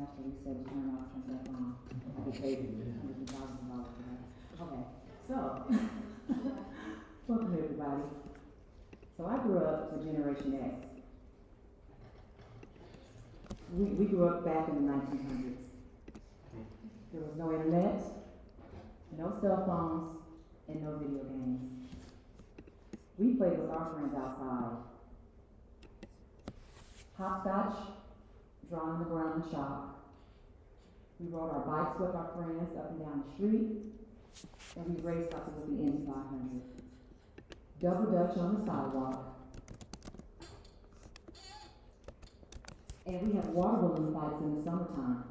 after we said turn off from that phone. I could pay you $100,000 for that. Okay, so, welcome everybody. So I grew up with Generation X. We grew up back in the 1900s. There was no internet, no cell phones, and no video games. We played with our friends outside. Hopscotch, drawn on the ground and chalk. We rode our bikes with our friends up and down the street, and we raced off of the Indy 500. Double dutch on the sidewalk. And we had water balloon fights in the summertime.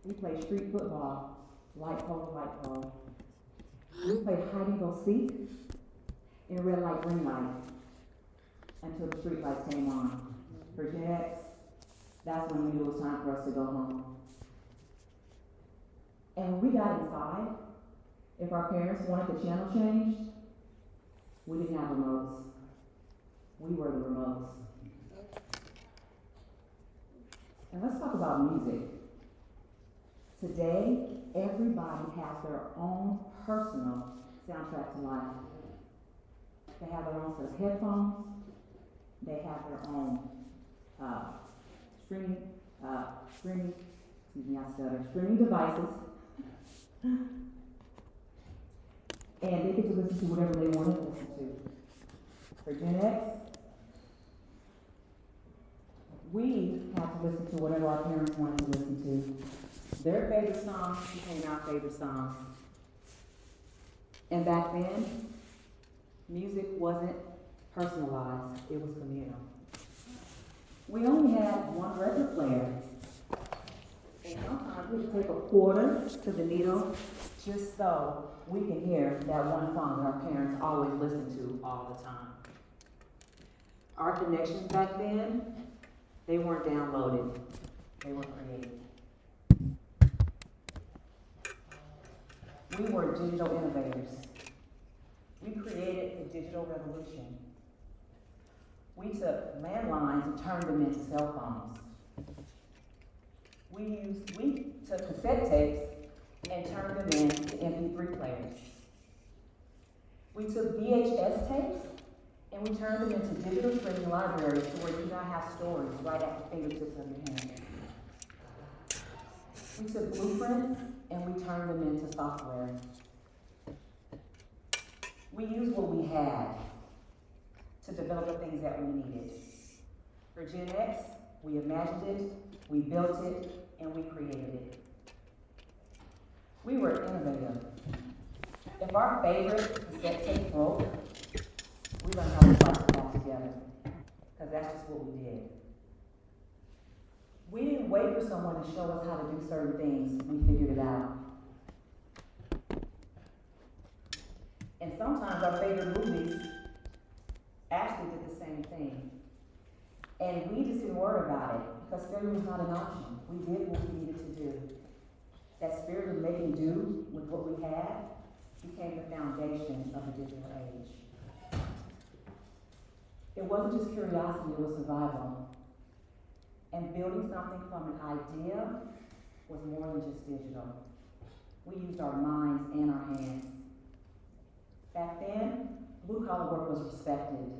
We played street football, light pole to light pole. We played hide and go seek in red light, green light until the street lights came on. For Gen X, that's when we knew it was time for us to go home. And when we got inside, if our parents wanted the channel changed, we didn't have remotes. We were the remotes. And let's talk about music. Today, everybody has their own personal soundtrack to life. They have their own set of headphones. They have their own streaming devices. And they get to listen to whatever they want to listen to. For Gen X, we have to listen to whatever our parents wanted to listen to. Their favorite songs became our favorite songs. And back then, music wasn't personalized, it was communal. We only had one record player. And sometimes we would take a quarter to the needle just so we can hear that one song that our parents always listened to all the time. Our connections back then, they weren't downloaded, they were created. We were digital innovators. We created the digital revolution. We took landlines and turned them into cell phones. We took cassette tapes and turned them into MP3 players. We took VHS tapes and we turned them into digital streaming libraries to where you now have stories right at the fingertips of your hand. We took blueprints and we turned them into software. We used what we had to develop the things that we needed. For Gen X, we imagined it, we built it, and we created it. We were innovative. If our favorite cassette tape broke, we learned how to put it back together, because that's just what we did. We didn't wait for someone to show us how to do certain things, we figured it out. And sometimes our favorite movies actually did the same thing. And we just didn't worry about it, because failure was not an option. We did what we needed to do. That spirit of making do with what we had became the foundation of the digital age. It wasn't just curiosity, it was survival. And building something from an idea was more than just digital. We used our minds and our hands. Back then, blue-collar work was respected.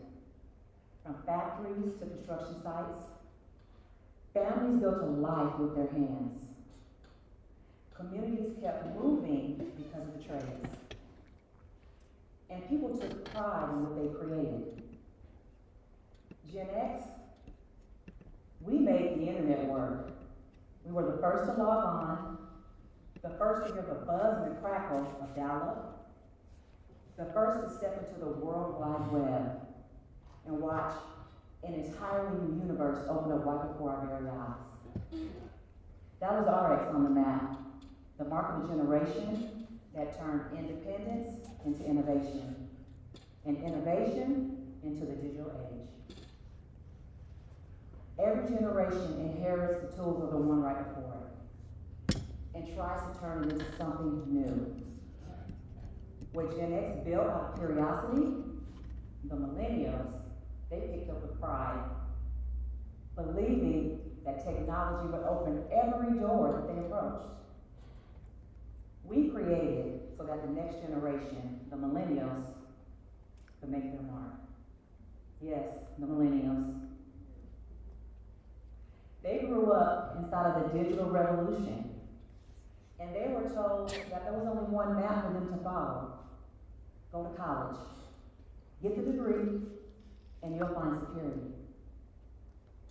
From factories to construction sites, families built a life with their hands. Communities kept moving because of the trades. And people took pride in what they created. Gen X, we made the internet work. We were the first to log on, the first to hear the buzz and the crackle of dial-up, the first to step into the World Wide Web and watch an entirely new universe open up right before our very eyes. That was our X on the map, the mark of a generation that turned independence into innovation, and innovation into the digital age. Every generation inherits the tools of the one right before it and tries to turn it into something new. What Gen X built out of curiosity, the millennials, they picked up with pride, believing that technology would open every door that they approached. We created so that the next generation, the millennials, would make their mark. Yes, the millennials. They grew up inside of the digital revolution, and they were told that there was only one map for them to follow. Go to college, get the degree, and you'll find security.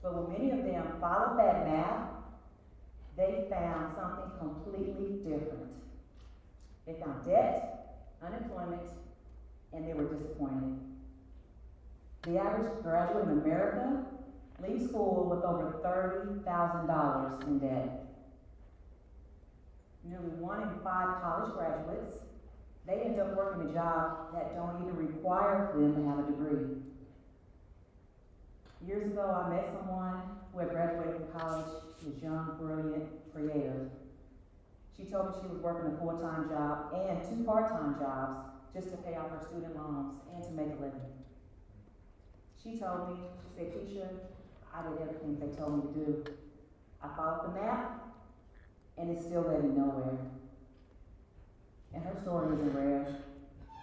But when many of them followed that map, they found something completely different. They found debt, unemployment, and they were disappointed. The average graduate in America leaves school with over $30,000 in debt. Nearly 1 in 5 college graduates, they end up working a job that don't even require them to have a degree. Years ago, I met someone who had graduated from college. She was young, brilliant, creative. She told me she was working a full-time job and 2 part-time jobs just to pay off her student loans and to make a living. She told me, she said, Keisha, I did everything they told me to do. I followed the map, and it still led me nowhere. And her story isn't rare.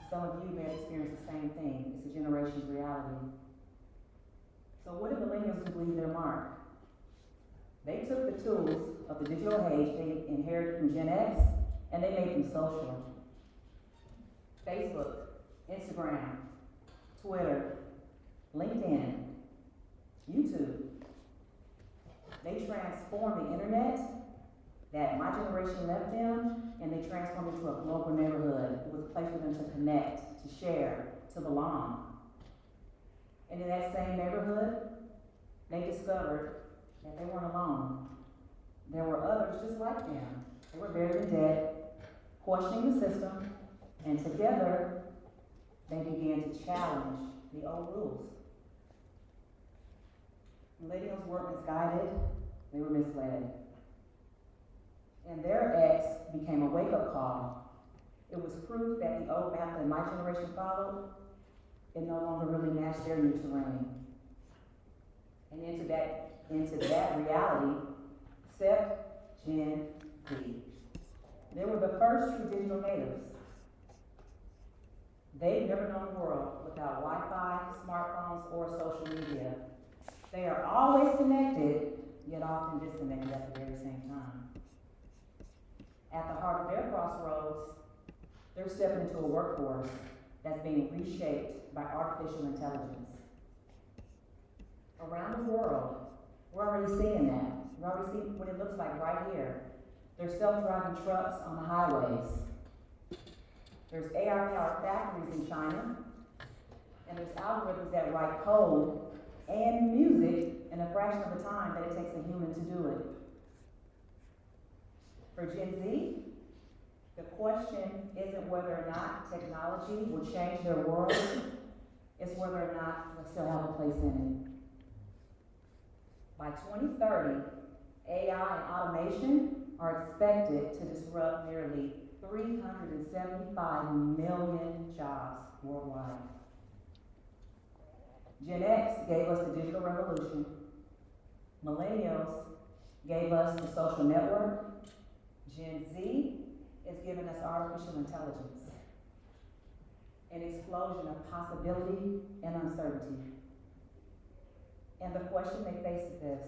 Some of you may have experienced the same thing. It's a generation's reality. So what did millennials do to leave their mark? They took the tools of the digital age they inherited from Gen X, and they made them social. Facebook, Instagram, Twitter, LinkedIn, YouTube. They transformed the internet that my generation left them, and they transformed it into a global neighborhood. It was a place for them to connect, to share, to belong. And in that same neighborhood, they discovered that they weren't alone. There were others just like them. They were buried in debt, questioning the system, and together, they began to challenge the old rules. Millennials weren't misguided, they were misled. And their X became a wake-up call. It was proof that the old map that my generation followed, it no longer really matched their new terrain. And into that reality stepped Gen Z. They were the first true digital natives. They've never known a world without Wi-Fi, smartphones, or social media. They are always connected, yet often disconnected at the very same time. At the heart of their crossroads, they're stepping into a workforce that's being reshaped by artificial intelligence. Around the world, we're already seeing that. We're already seeing what it looks like right here. There's self-driving trucks on the highways. There's AI-powered factories in China, and there's algorithms that write code and music in a fraction of the time that it takes a human to do it. For Gen Z, the question isn't whether or not technology will change their world, it's whether or not they'll still have a place in it. By 2030, AI and automation are expected to disrupt nearly 375 million jobs worldwide. Gen X gave us the digital revolution. Millennials gave us the social network. Gen Z is giving us artificial intelligence. An explosion of possibility and uncertainty. And the question they face is this: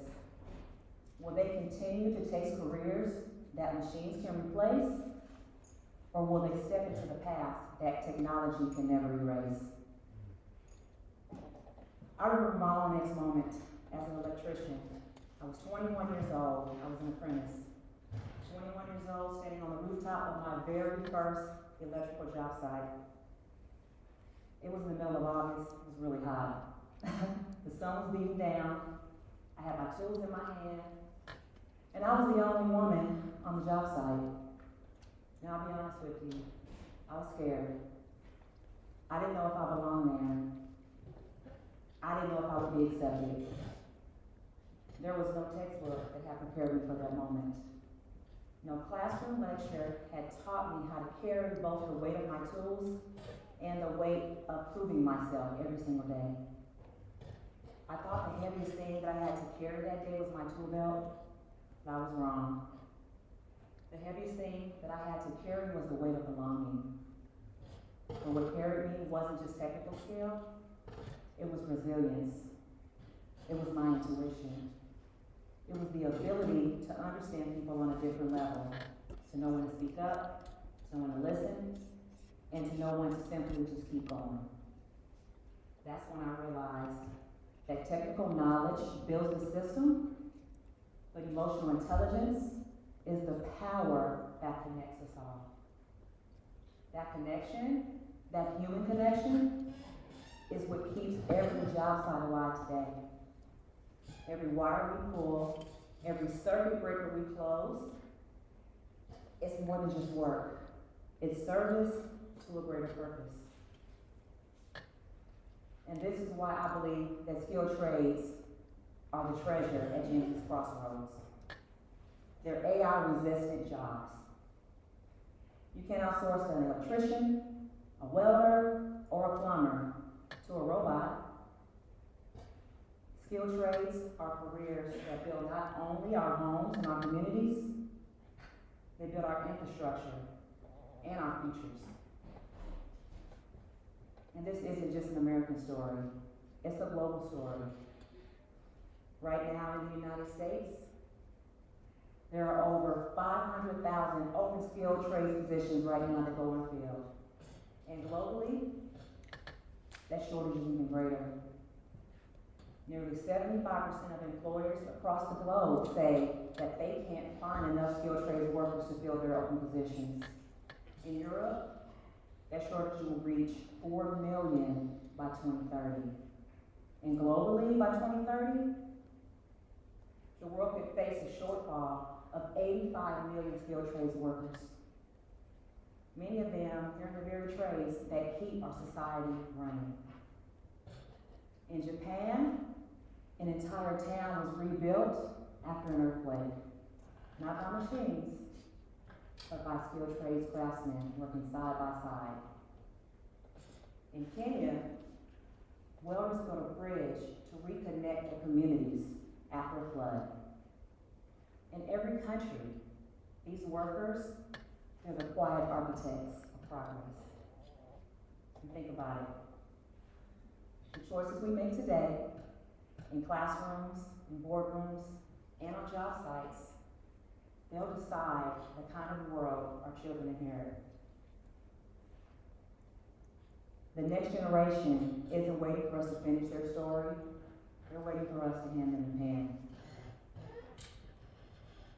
will they continue to chase careers that machines can replace, or will they step into the path that technology can never erase? I remember my own next moment as an electrician. I was 21 years old. I was an apprentice. 21 years old, standing on the rooftop of my very first electrical job site. It was in the middle of August. It was really hot. The sun was beating down. I had my tools in my hand, and I was the only woman on the job site. Now, I'll be honest with you, I was scared. I didn't know if I belonged there. I didn't know if I would be accepted. There was no textbook that had prepared me for that moment. No classroom lecture had taught me how to carry both the weight of my tools and the weight of proving myself every single day. I thought the heaviest thing that I had to carry that day was my tool belt, but I was wrong. The heaviest thing that I had to carry was the weight of belonging. And what carried me wasn't just technical skill, it was resilience. It was my intuition. It was the ability to understand people on a different level, to know when to speak up, to know when to listen, and to know when to simply just keep going. That's when I realized that technical knowledge builds the system, but emotional intelligence is the power that connects us all. That connection, that human connection, is what keeps every job site alive today. Every wire we pull, every circuit breaker we close, it's more than just work. It's service to a greater purpose. And this is why I believe that skilled trades are the treasure at Jenkins Crossroads. They're AI-resistant jobs. You can outsource an electrician, a welder, or a plumber to a robot. Skilled trades are careers that build not only our homes and our communities, they build our infrastructure and our futures. And this isn't just an American story, it's a global story. Right now in the United States, there are over 500,000 open skilled trades positions right now that go unfilled. And globally, that shortage is even greater. Nearly 75% of employers across the globe say that they can't find enough skilled trades workers to fill their open positions. In Europe, that shortage will reach 4 million by 2030. And globally, by 2030, the world could face a shortfall of 85 million skilled trades workers. Many of them, they're in the very trades that keep our society running. In Japan, an entire town was rebuilt after an earthquake, not by machines, but by skilled trades craftsmen working side by side. In Kenya, welders built a bridge to reconnect the communities after a flood. In every country, these workers, they're the quiet architects of progress. And think about it. The choices we make today, in classrooms, in boardrooms, and on job sites, they'll decide the kind of world our children inherit. The next generation isn't waiting for us to finish their story, they're waiting for us to hand them the pen.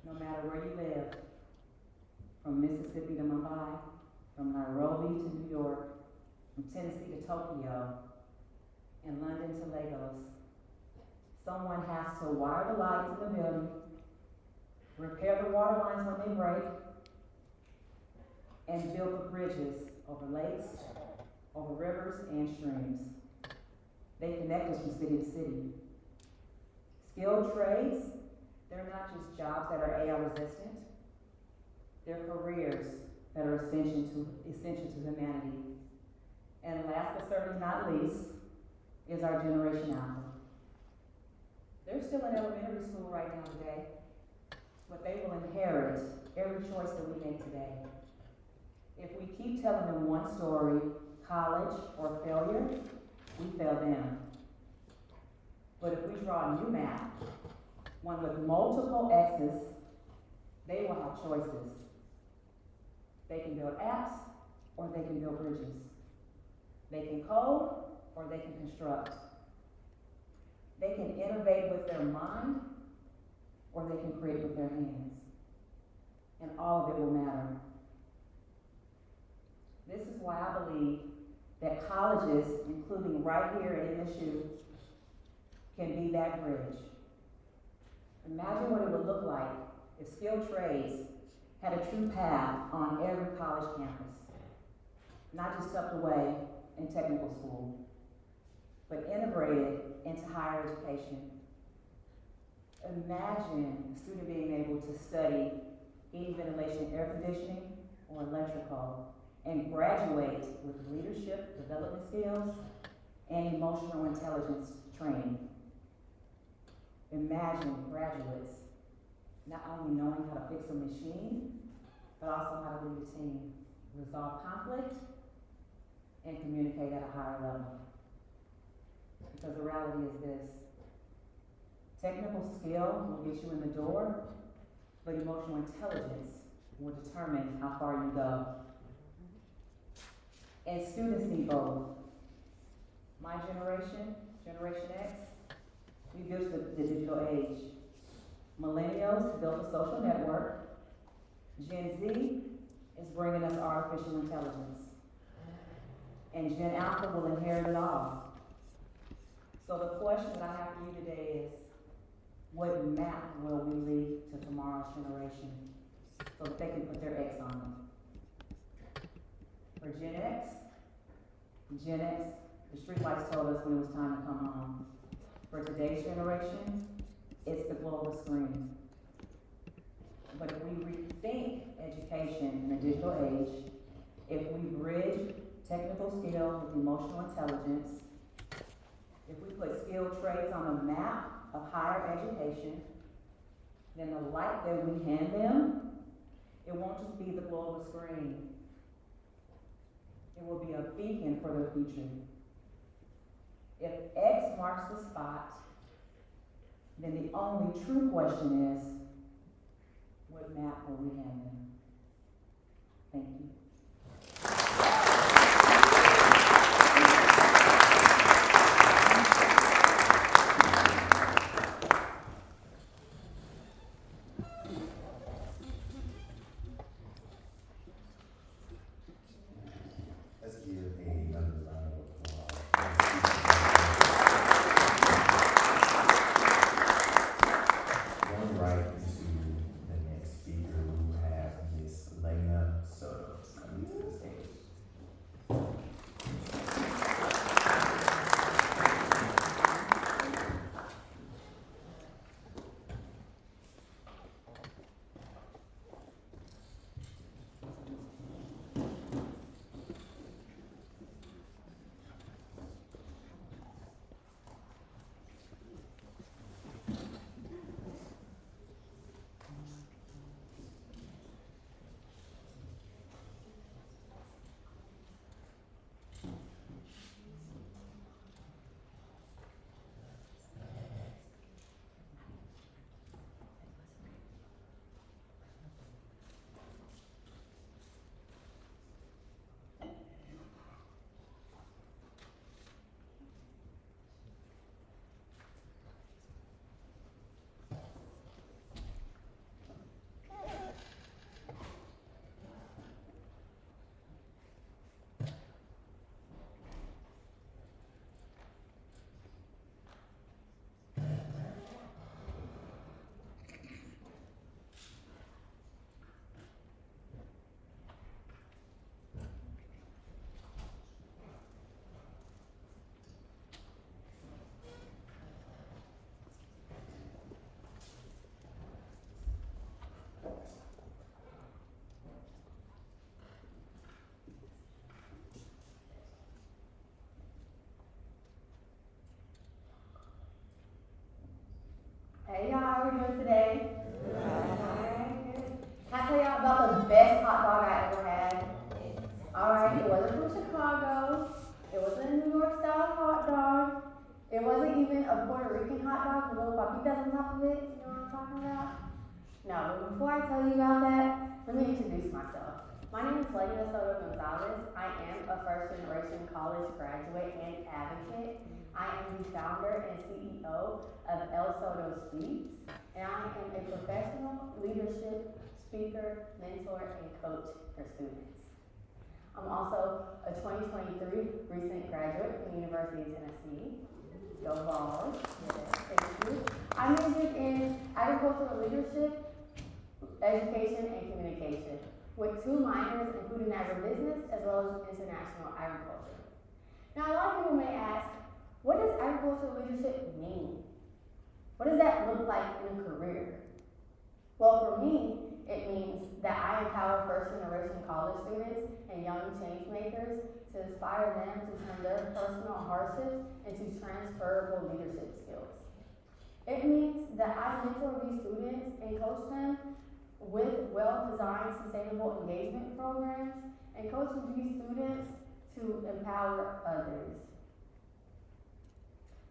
No matter where you live, from Mississippi to Mumbai, from Nairobi to New York, from Tennessee to Tokyo, and London to Lagos, someone has to wire the lights in the building, repair the water lines when they break, and build the bridges over lakes, over rivers and streams. They connect us from city to city. Skilled trades, they're not just jobs that are AI resistant, they're careers that are essential to humanity. And last but certainly not least is our Generation Alpha. They're still in elementary school right now today, but they will inherit every choice that we make today. If we keep telling them one story, college or failure, we fail them. But if we draw a new map, one with multiple X's, they will have choices. They can build apps or they can build bridges. They can code or they can construct. They can innovate with their mind or they can create with their hands. And all of it will matter. This is why I believe that colleges, including right here at MSU, can be that bridge. Imagine what it would look like if skilled trades had a true path on every college campus, not just tucked away in technical school, but integrated into higher education. Imagine a student being able to study heating, ventilation, air conditioning, or electrical, and graduate with leadership development skills and emotional intelligence training. imagine graduates not only knowing how to fix a machine, but also how to lead a team, resolve conflict, and communicate at a higher level. Because the reality is this: technical skill will get you in the door, but emotional intelligence will determine how far you go. And students need both. My generation, Generation X, we built the digital age. Millennials built a social network. Gen Z is bringing us artificial intelligence. And Gen Alpha will inherit it all. So the question that I have for you today is, what map will we leave to tomorrow's generation so that they can put their X on it? For Gen X, the streetlights told us when it was time to come home. For today's generation, it's the global screen. But if we rethink education in a digital age, if we bridge technical skill with emotional intelligence, if we put skilled traits on a map of higher education, then the light that we hand them, it won't just be the global screen. It will be a beacon for their future. If X marks the spot, then the only true question is, what map will we hand them? Thank you. Let's give another round of applause. Going right into the next speaker, we have Miss Lena Soto coming to the stage. Hey y'all, how are we doing today? Can I tell y'all about the best hot dog I ever had? Alright, it wasn't from Chicago. It wasn't a New York style hot dog. It wasn't even a Puerto Rican hot dog with little papitas on top of it. You know what I'm talking about? No, but before I tell you about that, let me introduce myself. My name is Lena Soto Gonzalez. I am a first generation college graduate and advocate. I am the founder and CEO of El Soto Speaks, and I am a professional leadership speaker, mentor, and coach for students. I'm also a 2023 recent graduate from the University of Tennessee. Go Vols. Yes, thank you. I majored in agricultural leadership, education, and communication, with 2 minors in food and agribusiness, as well as international agriculture. Now, a lot of people may ask, what does agricultural leadership mean? What does that look like in a career? Well, for me, it means that I empower first-generation college students and young change makers to inspire them to turn their personal hardships into transferable leadership skills. It means that I mentor these students and coach them with well-designed sustainable engagement programs and coaching these students to empower others.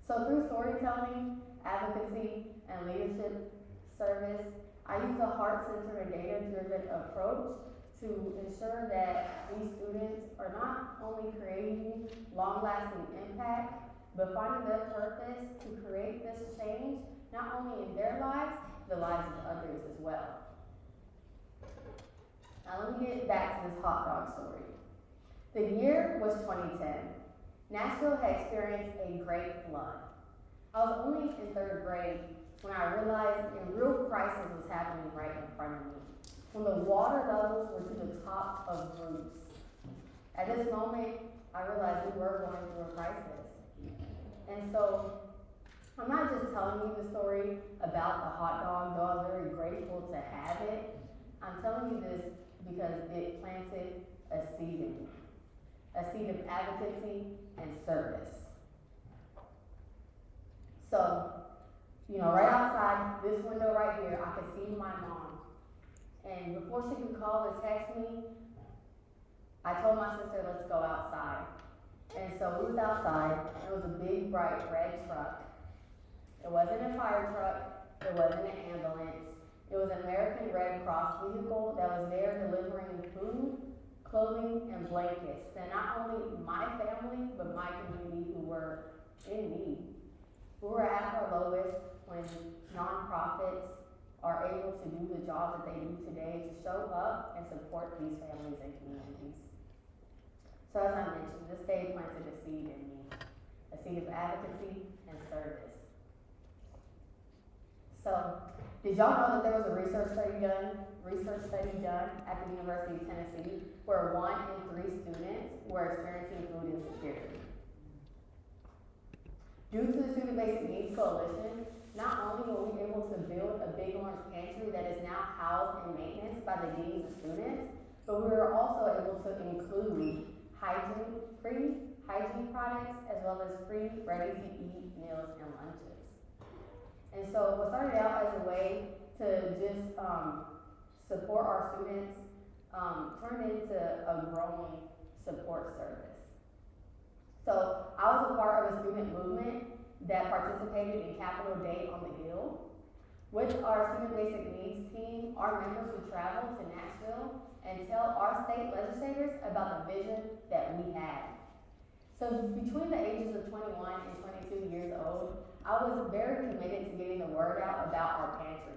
So through storytelling, advocacy, and leadership service, I use a heart-centered and data-driven approach to ensure that these students are not only creating long-lasting impact, but finding their purpose to create this change, not only in their lives, the lives of others as well. Now let me get back to this hot dog story. The year was 2010. Nashville had experienced a great flood. I was only in 3rd grade when I realized a real crisis was happening right in front of me, when the water levels were to the top of roofs. At this moment, I realized we were going through a crisis. And so, I'm not just telling you the story about the hot dog, though I'm very grateful to have it. I'm telling you this because it planted a seed in me, a seed of advocacy and service. So, right outside this window right here, I could see my mom. And before she could call or text me, I told my sister, let's go outside. And so we was outside, and it was a big, bright red truck. It wasn't a fire truck, it wasn't an ambulance. It was an American Red Cross vehicle that was there delivering food, clothing, and blankets to not only my family, but my community who were in need. We were at our lowest when nonprofits are able to do the job that they do today to show up and support these families and communities. So as I mentioned, this day planted a seed in me, a seed of advocacy and service. So, did y'all know that there was a research study done at the University of Tennessee where 1 in 3 students were experiencing food insecurity? Due to the Student Basic Needs Coalition, not only were we able to build a big orange pantry that is now housed and maintained by the deans of students, but we were also able to include free hygiene products as well as free ready-to-eat meals and lunches. And so what started out as a way to just support our students turned into a growing support service. So I was a part of a student movement that participated in Capitol Day on the Hill. With our Student Basic Needs team, our members would travel to Nashville and tell our state legislators about the vision that we had. So between the ages of 21 and 22 years old, I was very committed to getting the word out about our pantry,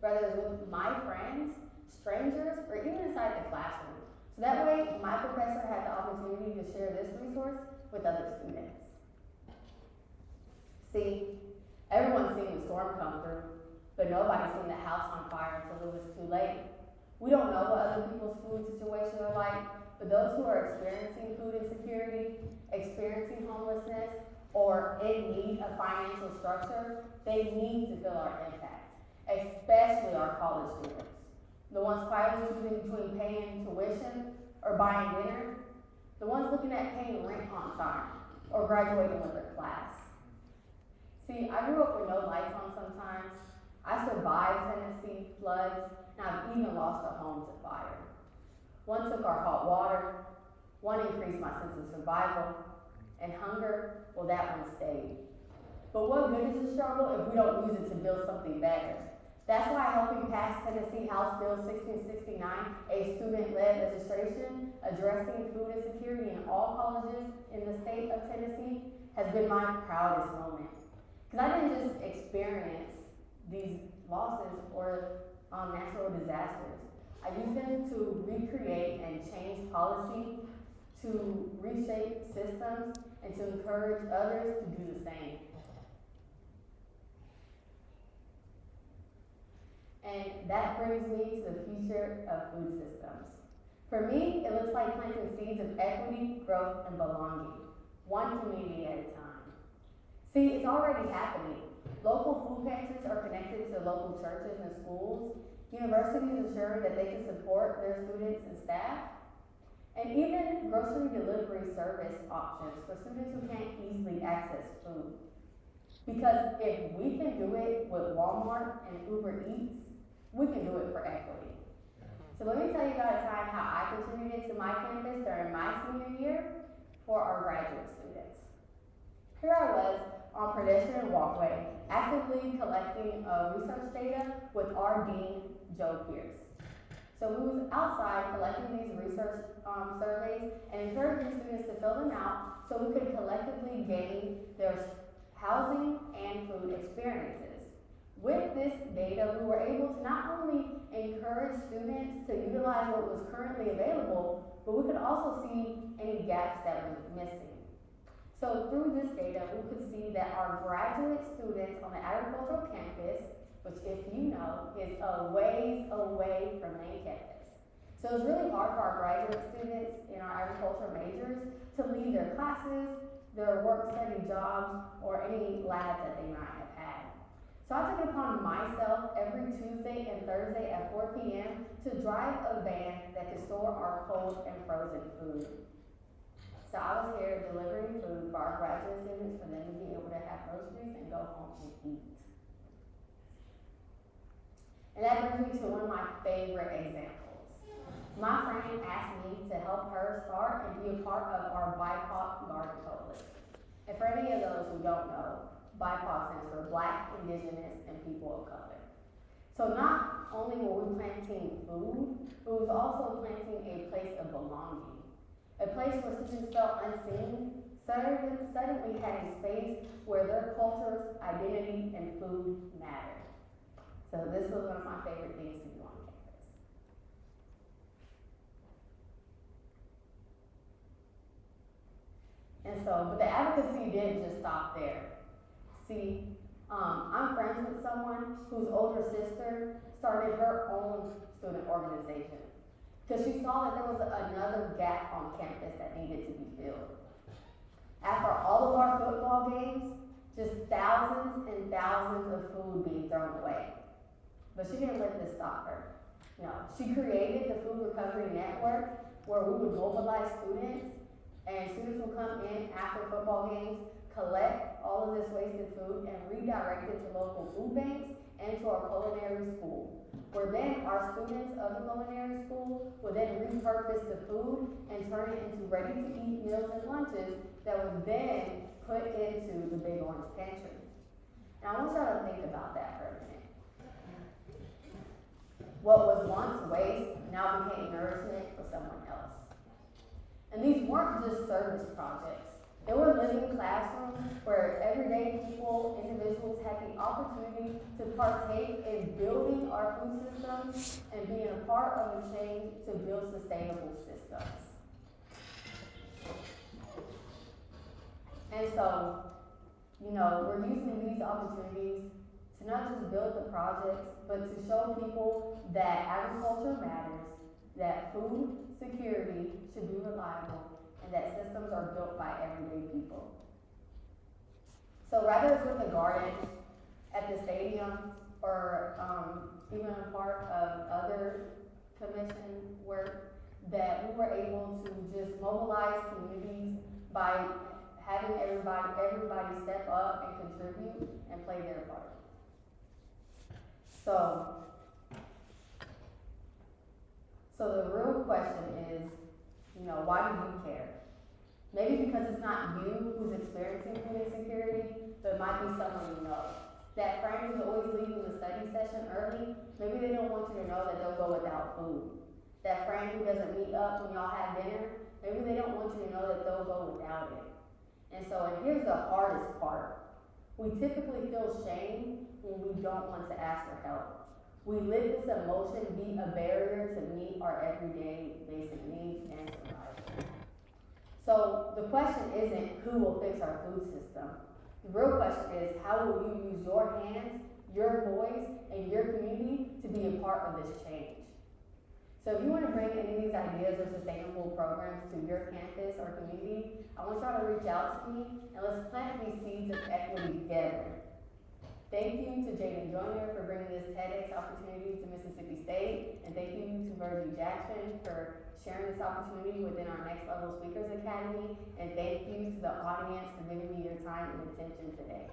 whether it was with my friends, strangers, or even inside the classroom. So that way, my professor had the opportunity to share this resource with other students. See, everyone's seen the storm come through, but nobody's seen the house on fire until it was too late. We don't know what other people's food situations are like, but those who are experiencing food insecurity, experiencing homelessness, or in need of financial structure, they need to feel our impact, especially our college students. The ones quietly choosing between paying tuition or buying dinner, the ones looking at paying rent on time or graduating with their class. See, I grew up with no lights on sometimes. I survived Tennessee floods, and I've even lost a home to fire. One took our hot water, one increased my sense of survival, and hunger, well, that one stayed. But what good is a struggle if we don't use it to build something better? That's why helping pass Tennessee House Bill 1669, a student-led legislation addressing food insecurity in all colleges in the state of Tennessee, has been my proudest moment. Because I didn't just experience these losses or natural disasters. I used them to recreate and change policy, to reshape systems, and to encourage others to do the same. And that brings me to the future of food systems. For me, it looks like planting seeds of equity, growth, and belonging, one community at a time. See, it's already happening. Local food pantries are connected to local churches and schools. Universities ensure that they can support their students and staff. And even grocery delivery service options for students who can't easily access food. Because if we can do it with Walmart and Uber Eats, we can do it for equity. So let me tell you about a time how I contributed to my campus during my senior year for our graduate students. Here I was on pedestrian walkway, actively collecting research data with our dean, Joe Pierce. So we was outside collecting these research surveys and encouraging students to fill them out so we could collectively gain their housing and food experiences. With this data, we were able to not only encourage students to utilize what was currently available, but we could also see any gaps that were missing. So through this data, we could see that our graduate students on the agricultural campus, which if you know, is a ways away from main campus. So it's really hard for our graduate students in our agriculture majors to leave their classes, their work-study jobs, or any labs that they might have had. So I took it upon myself every Tuesday and Thursday at 4 p.m. to drive a van that could store our cold and frozen food. So I was here delivering food for our graduate students for them to be able to have groceries and go home and eat. And that brings me to one of my favorite examples. My friend asked me to help her start and be a part of our BIPOC Garden Coalition. And for any of those who don't know, BIPOC stands for Black, Indigenous, and People of Color. So not only were we planting food, but we was also planting a place of belonging. A place where students felt unseen, suddenly had a space where their cultures, identity, and food mattered. So this was one of my favorite things to do on campus. And so, but the advocacy didn't just stop there. See, I'm friends with someone whose older sister started her own student organization because she saw that there was another gap on campus that needed to be filled. After all of our football games, just thousands and thousands of food being thrown away. But she didn't let this stop her. No, she created the Food Recovery Network where we would mobilize students, and students would come in after football games, collect all of this wasted food, and redirect it to local food banks and to our culinary school, where then our students of the culinary school would then repurpose the food and turn it into ready-to-eat meals and lunches that would then put into the Big Orange Pantry. Now I want y'all to think about that for a minute. What was once waste now became nourishment for someone else. And these weren't just service projects. They were living classrooms where everyday people, individuals had the opportunity to partake in building our food systems and being a part of the change to build sustainable systems. And so, we're using these opportunities to not just build the projects, but to show people that agriculture matters, that food security should be reliable, and that systems are built by everyday people. So whether it's with the gardens, at the stadium, or even a part of other commission work, that we were able to just mobilize communities by having everybody step up and contribute and play their part. So the real question is, why do you care? Maybe because it's not you who's experiencing food insecurity, but it might be someone you know. That friend who's always leaving the study session early, maybe they don't want you to know that they'll go without food. That friend who doesn't meet up when y'all have dinner, maybe they don't want you to know that they'll go without it. And here's the hardest part. We typically feel shame when we don't want to ask for help. We let this emotion be a barrier to meet our everyday basic needs and survival. So the question isn't who will fix our food system. The real question is, how will you use your hands, your voice, and your community to be a part of this change? So if you want to bring any of these ideas or sustainable programs to your campus or community, I want y'all to reach out to me and let's plant these seeds of equity together. Thank you to Jaden Jr. for bringing this TEDx opportunity to Mississippi State, and thank you to Virgie Jackson for sharing this opportunity within our Next Level Speakers Academy, and thank you to the audience for giving me your time and attention today.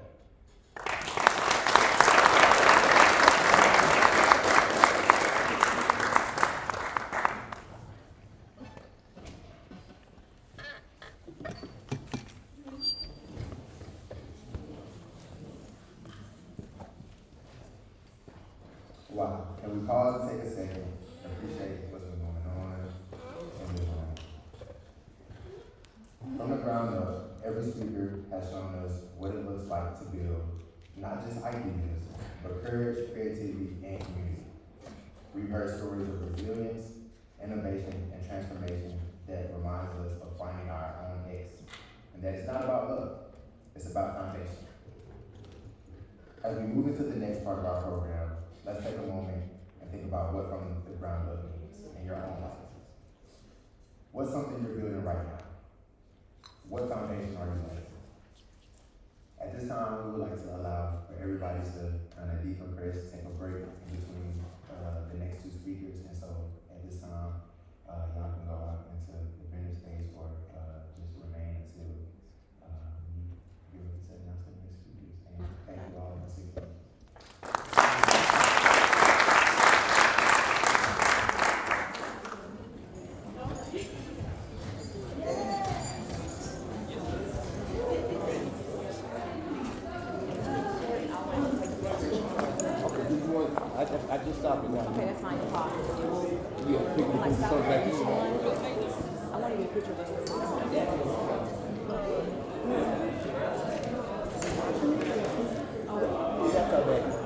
we pause and take a second, appreciate what's been going on, and move on. From the ground up, every speaker has shown us what it looks like to build not just ideas, but courage, creativity, and community. We've heard stories of resilience, innovation, and transformation that reminds us of finding our own X. And that it's not about luck, it's about foundation. As we move into the next part of our program, let's take a moment and think about what from the ground up means in your own life. What's something you're building right now? What foundation are you laying? At this time, we would like to allow for everybody to kind of decompress, take a break in between the next two speakers. And so at this time, y'all can go out into the vendor space or just remain until we give a set announcement to the speakers. And thank you all once again. I just stopped it now. Okay, that's fine. Yeah, pick Like, the stop phone back in. I want to get a picture of That's all back.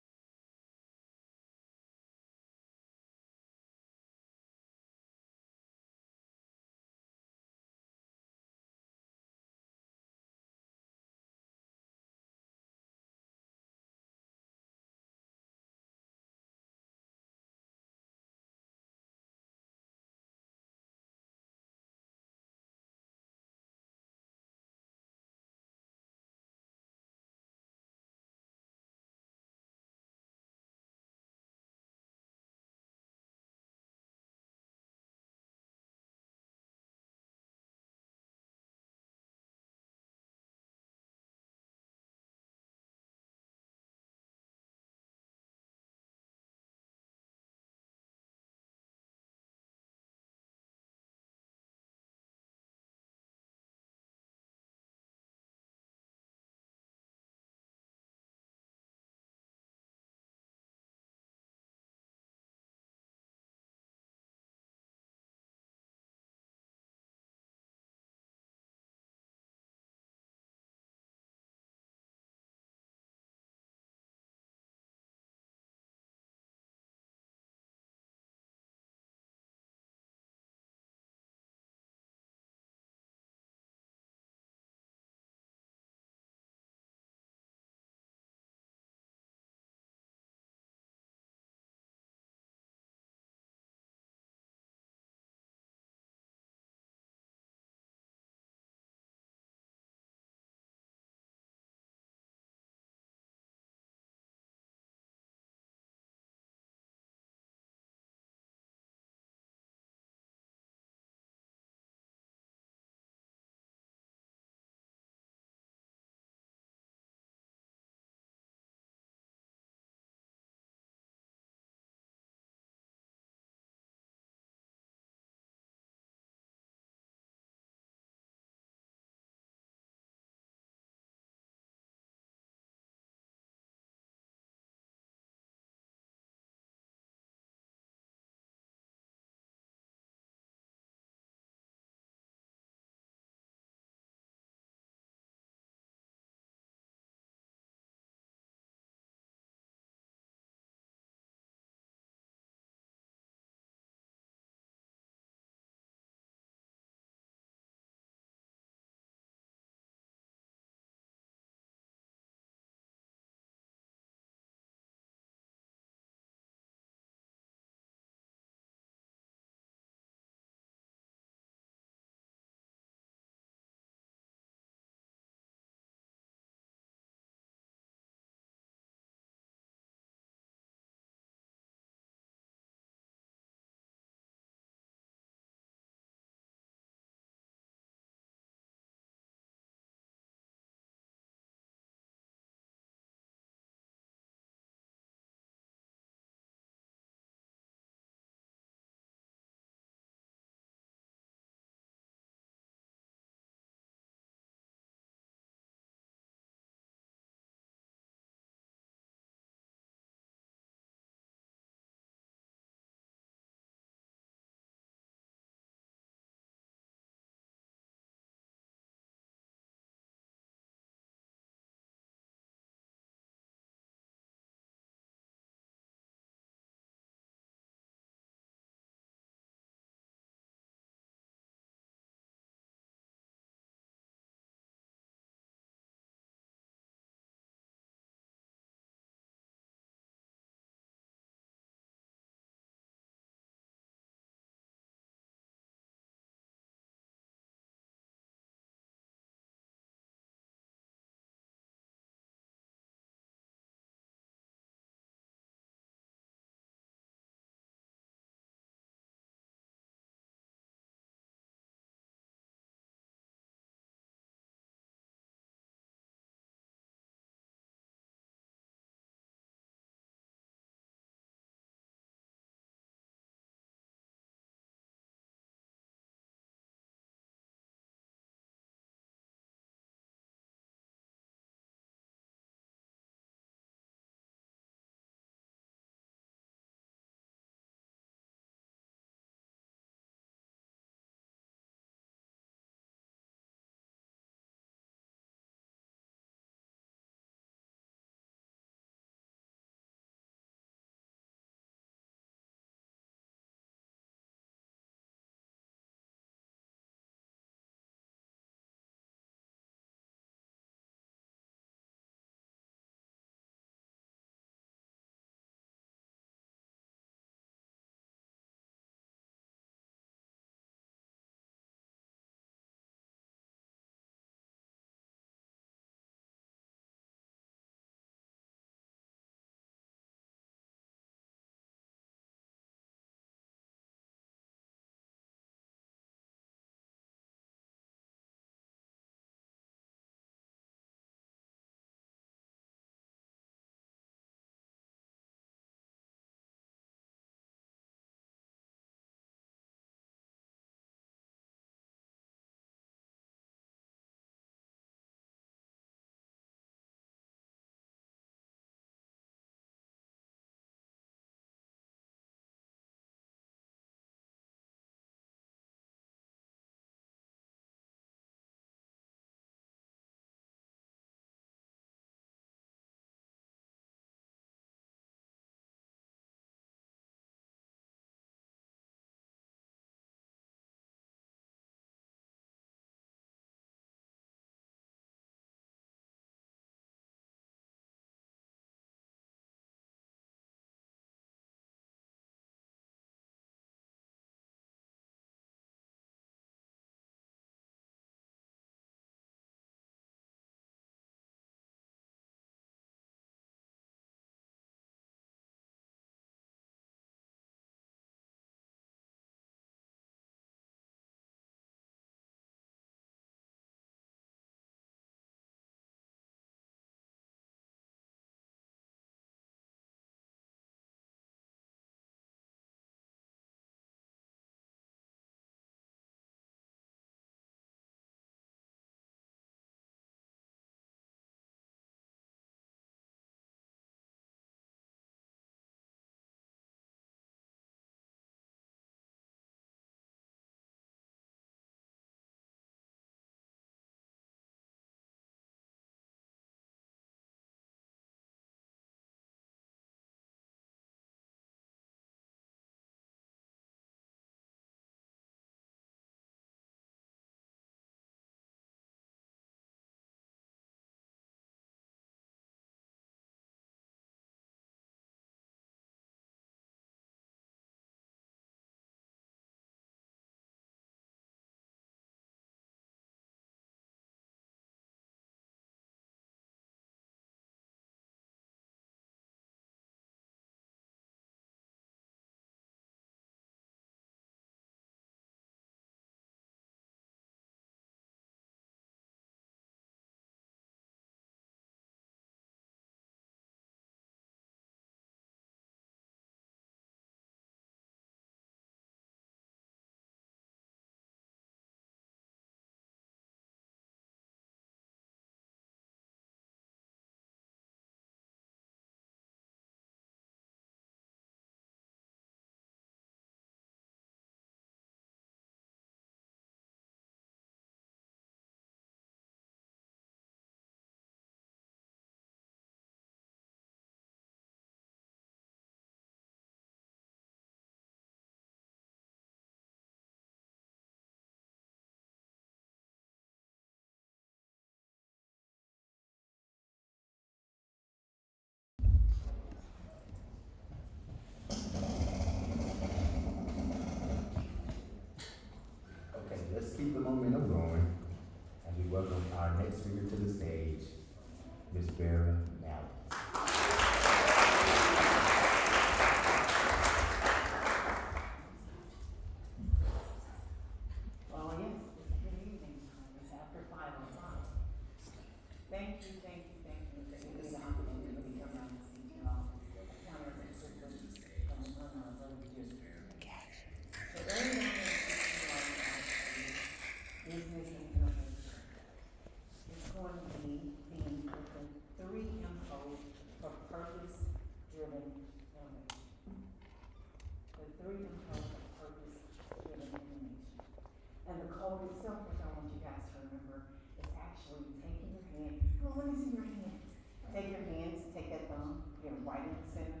on, let me see your hands. Take your hands, take that thumb, get it right in the center,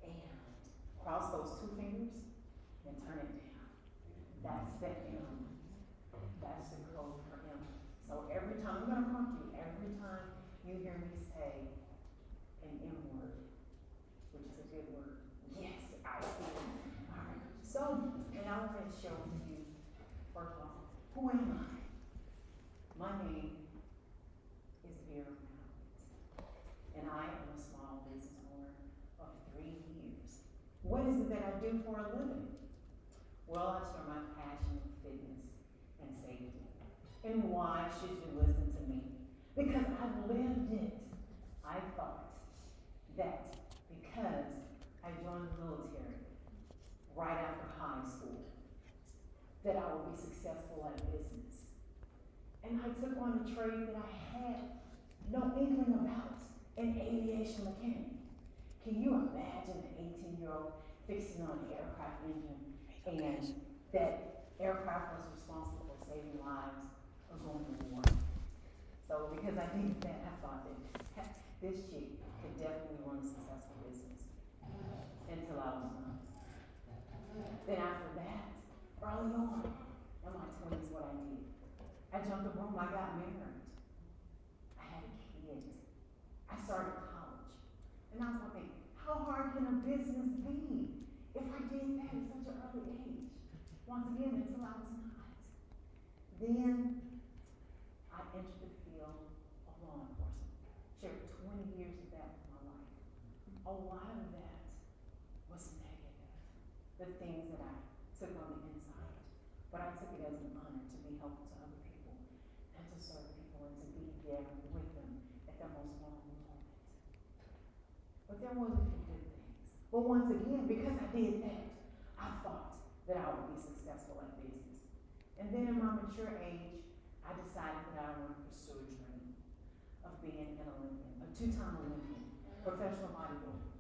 and cross those two fingers and turn it down. That's the M. That's the code for M. So every time, I'm gonna prompt you, every time you hear me say an M word, which is a good word, yes, I see it. All right. So, and I'm going to show you, first of all, who am I? My name is Vera Mallett, and I am a small business owner of 3 years. What is it that I do for a living? Well, I share my passion for fitness and safety. And why should you listen to me? Because I've lived it. I thought that because I joined the military right after high school, that I would be successful at business. And I took on a trade that I had no inkling about, an aviation mechanic. Can you imagine an 18-year-old fixing on an aircraft engine, and that aircraft was responsible for saving lives or going to war? So because I did that, I thought that this chick could definitely run a successful business until I was not. Then after that, early on in my 20s, what I did, I jumped the room, I got married. I had a kid. I started college. And I was thinking, how hard can a business be if I did that at such an early age? Once again, until I was not. Then I entered the field of law enforcement. Shared 20 years of that with my life. A lot of that was negative, the things that I took on the inside. But I took it as an honor to be helpful to other people and to serve people and to be there with them at their most vulnerable moment. But there was a few good things. But once again, because I did that, I thought that I would be successful at business. And then in my mature age, I decided that I wanted to pursue a dream of being an Olympian, a 2-time Olympian, professional bodybuilder.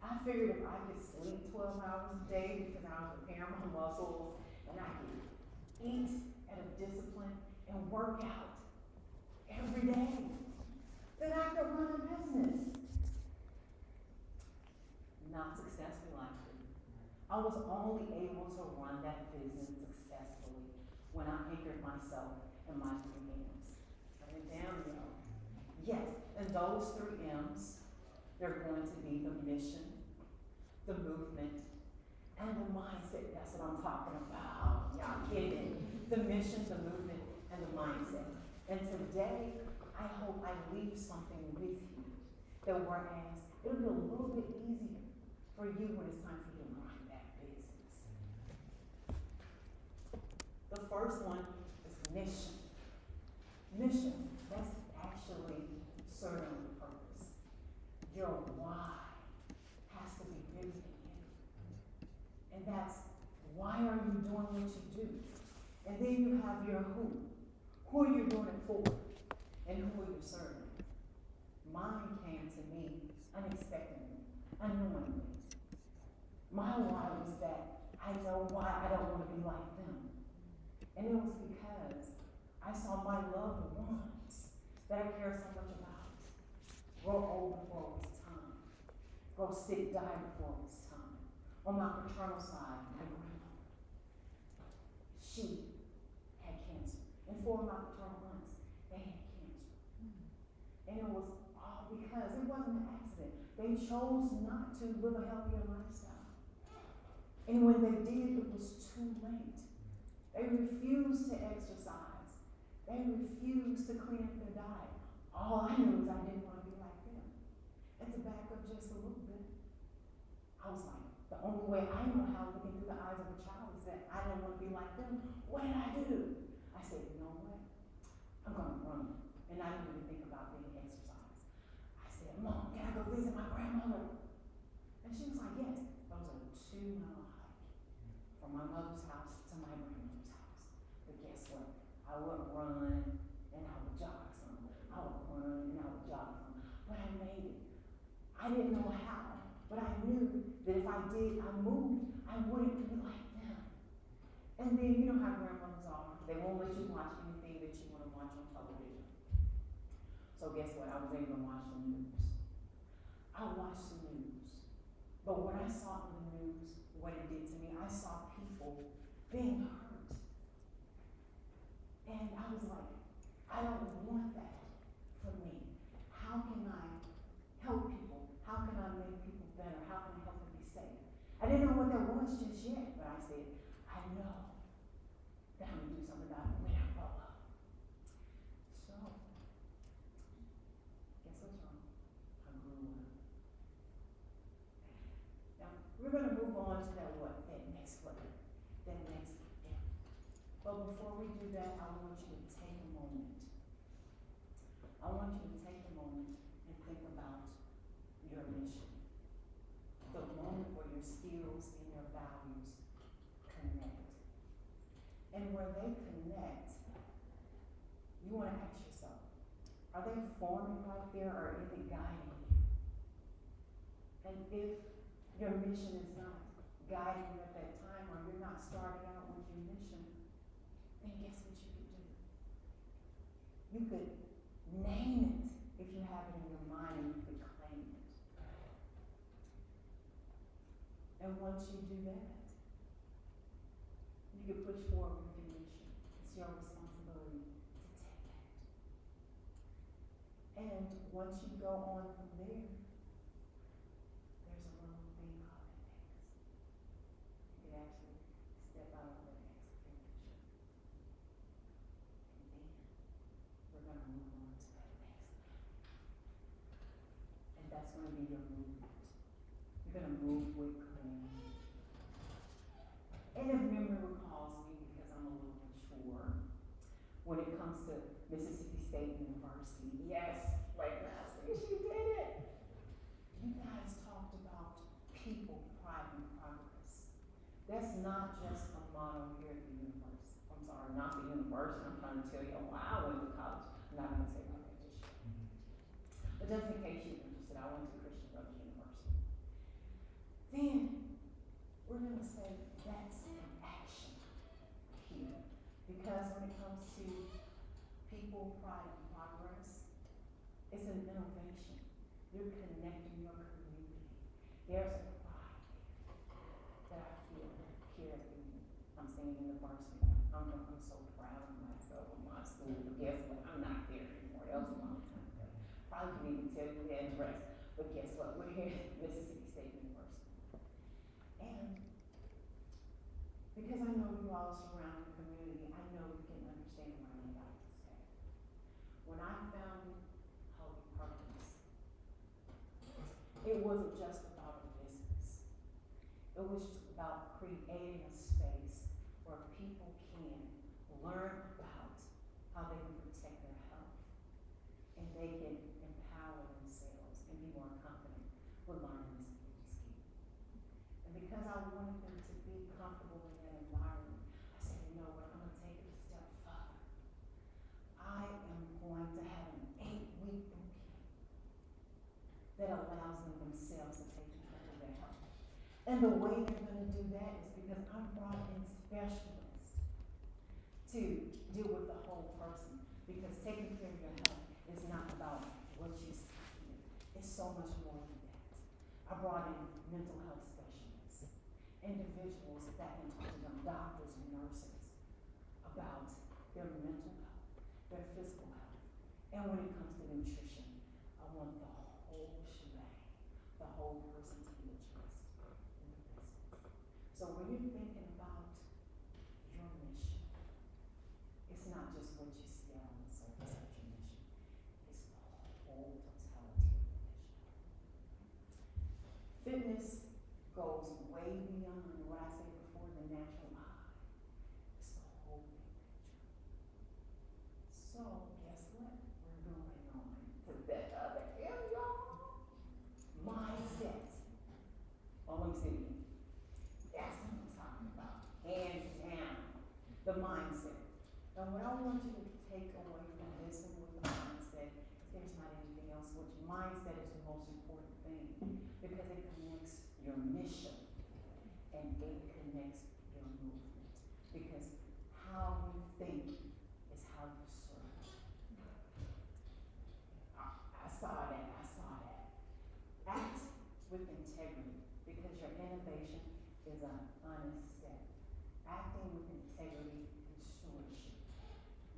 I figured if I could sleep 12 hours a day because I was preparing my muscles, and I could eat at a discipline and work out every day, then I could run a business. Not successfully, likely. I was only able to run that business successfully when I anchored myself in my 3 M's. Turn it down, y'all. Yes, and those 3 M's, they're going to be the mission, the movement, and the mindset. That's what I'm talking about. Y'all get it? The mission, the movement, and the mindset. And today, I hope I leave something with you that whereas it'll be a little bit easier for you when it's time for you to run that business. The first one is mission. Mission, that's actually serving the purpose. Your why has to be bigger than you. And that's why are you doing what you do? And then you have your who. Who are you doing it for? And who are you serving? Mine came to me unexpectedly, unknowingly. My why was that I know why I don't want to be like them. And it was because I saw my loved ones that I care so much about grow old before it was time, grow sick, die before it was time. On my paternal side, my grandmother, she had cancer. And 4 of my paternal aunts, they had cancer. And it was all because it wasn't an accident. They chose not to live a healthier lifestyle. And when they did, it was too late. They refused to exercise. They refused to clean up their diet. All I knew was I didn't want to be like them. And to back up just a little bit, I was like, the only way I know how looking through the eyes of a child is that I don't want to be like them. What did I do? I said, you know what? I'm going to run. And I didn't even think about being exercise. I said, Mom, can I go visit my grandmother? And she was like, yes. That was a 2-mile hike from my mother's house to my grandmother's house. But guess what? I would run and I would jog some. I would run and I would jog some. But I made it. I didn't know how, but I knew that if I moved, I wouldn't be like them. And then you know how grandmothers are. They won't let you watch anything that you wanna watch on television. So guess what? I was able to watch the news. I watched the news. But what I saw in the news, what it did to me, I saw people being hurt. And I was like, I don't want that for me. How can I help people? How can I make people better? How can I help them be safe? I didn't know what that was just yet, but I said, I know that I'm gonna do something about it when I grow up. So, guess what's wrong? I grew up. Now, we're gonna move on to that next level, that next step. But before we do that, I want you to take a moment. I want you to take a moment and think about your mission. The moment where your skills and your values connect. And where they connect, you want to ask yourself, are they forming right there or is it guiding you? And if your mission is not guiding you at that time or you're not starting out with your mission, then guess what you could do? You could name it if you have it in your mind and you could claim it. And once you do that, you can push forward with your mission. It's your responsibility to take that. And once you go on from there, there's a little thing called an X. You can actually step out of the X of your mission. And then we're going to move on to that next level. And that's going to be your movement. You're going to move with clarity. And if memory recalls me, because I'm a little mature, when it comes to Mississippi State University, yes, right now, see, she did it. You guys talked about people, pride, and progress. That's not just a motto here at the university. I'm sorry, not the university. I'm trying to tell you why I went to college. I'm not going to tell you that just yet. But just in case you're interested, I went to Christian Brothers University. Then we're going to say that's an action here. Because when it comes to people, pride, and progress, it's an innovation. You're connecting your community. There's a pride that I feel here at the, I'm saying university. I'm so proud of myself and my school. But guess what? I'm not there anymore. That was a long time ago. Probably couldn't even tell you the address. But guess what? We're here at Mississippi State University. And because I know you all surround the community, I know you can understand what I'm about to say. When I founded Holy Purpose, it wasn't just about a business. It was just about creating a space where people can learn about how they can protect their health and they can empower themselves and be more confident with learning this new skill. And because I wanted them to be comfortable in that environment, I said, you know what, I'm going to take it a step further. I am going to have an 8-week boot camp that allows them themselves to take control of their health. And the way they're going to do that is because I brought in specialists to deal with the whole person. Because taking care of your health is not about what you see here. It's so much more than that. I brought in mental health specialists, individuals that can talk to them, doctors and nurses, about their mental health, their physical health. And when it comes to nutrition, I want the whole shebang, the whole person to be addressed in the business. So when you're thinking about your mission, it's not just what you see out on the surface of your mission. It's the whole totality of your mission. Fitness goes way beyond what I said before, the natural eye. It's the whole big picture. So guess what? We're moving on to that other area. Mindset. Oh, let me see again. That's what I'm talking about. Hands down. The mindset. And what I want you to take away from this and with the mindset, if there's not anything else, which mindset is the most important thing because it connects your mission and it connects your movement. Because how you think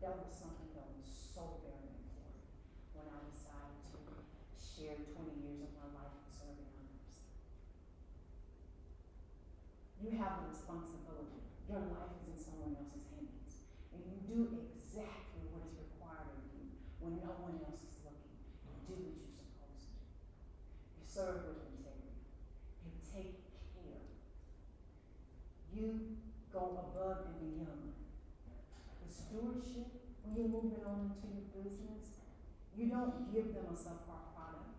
That was something that was so very important when I decided to share 20 years of my life serving others. You have a responsibility. Your life is in someone else's hands. And you do exactly what is required of you when no one else is looking. You do what you're supposed to do. You serve with integrity. You take care. You go above and beyond. The stewardship, when you're moving on into your business, you don't give them a subpar product.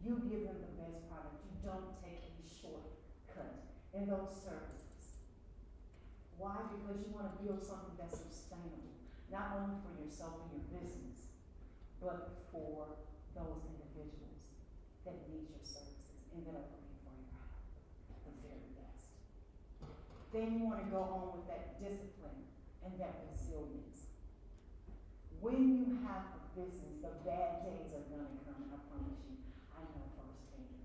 You give them the best product. You don't take a shortcut in those services. Why? Because you want to build something that's sustainable, not only for yourself and your business, but for those individuals that need your services and that are looking for the very best. Then you want to go on with that discipline and that resilience. When you have a business, the bad days are going to come, I promise you. I know firsthand.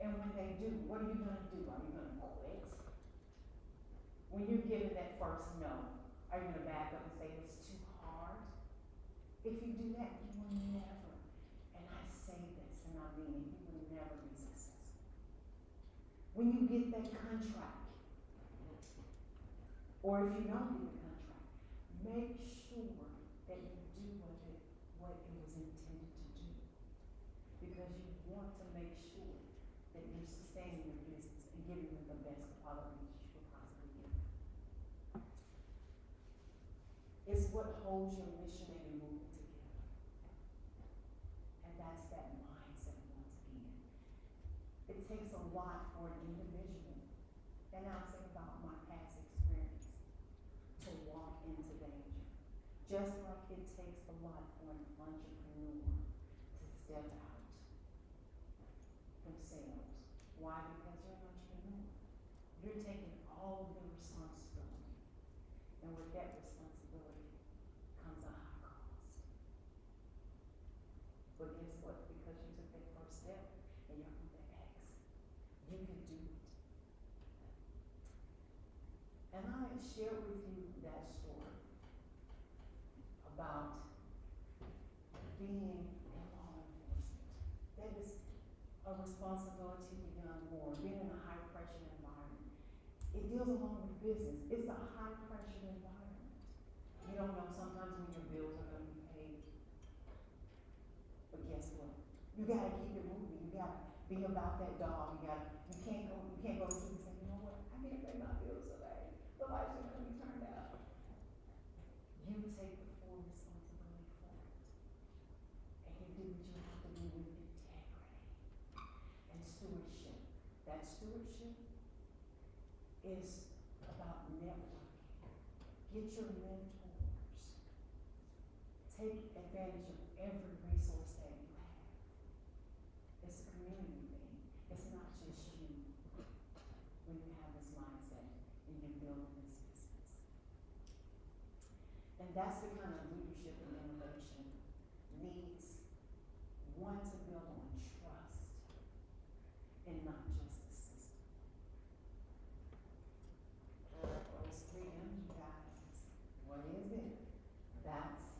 And when they do, what are you going to do? Are you going to quit? When you're given that first no, are you going to back up and say it's too hard? If you do that, you will never, and I say this and I mean it, you will never be successful. When you get that contract, or if you don't get the contract, make sure that you do what it was intended to do. Because you want to make sure that you're sustaining your business and giving them the best quality that you could possibly give them. It's what holds your mission and your movement together. And that's that mindset once again. It takes a lot for an individual, and I'll say about my past experience, to walk into danger. Just like it takes a lot for an entrepreneur to step out themselves. Why? Because you're an entrepreneur. You're taking all of the responsibility. And with that responsibility comes a high cost. But guess what? Because you took that first step and you're on the X, you can do it. And I share with you that story about being in law enforcement. That is a responsibility beyond more. Being in a high pressure environment. It deals along with business. It's a high pressure environment. You don't know sometimes when your bills are going to be paid. But guess what? You gotta keep it moving. You gotta be about that dog. You can't go to sleep and say, you know what? I can't pay my bills today. The lights are going to be turned out. You take the full responsibility for it. And you do what you have to do with integrity and stewardship. That stewardship is about networking. Get your mentors. Take advantage of every resource that you have. It's a community thing. It's not just you when you have this mindset and you're building this business. And that's the kind of leadership and innovation needs one to build on trust and not just the system. Those 3 M's, you guys. What is it? That's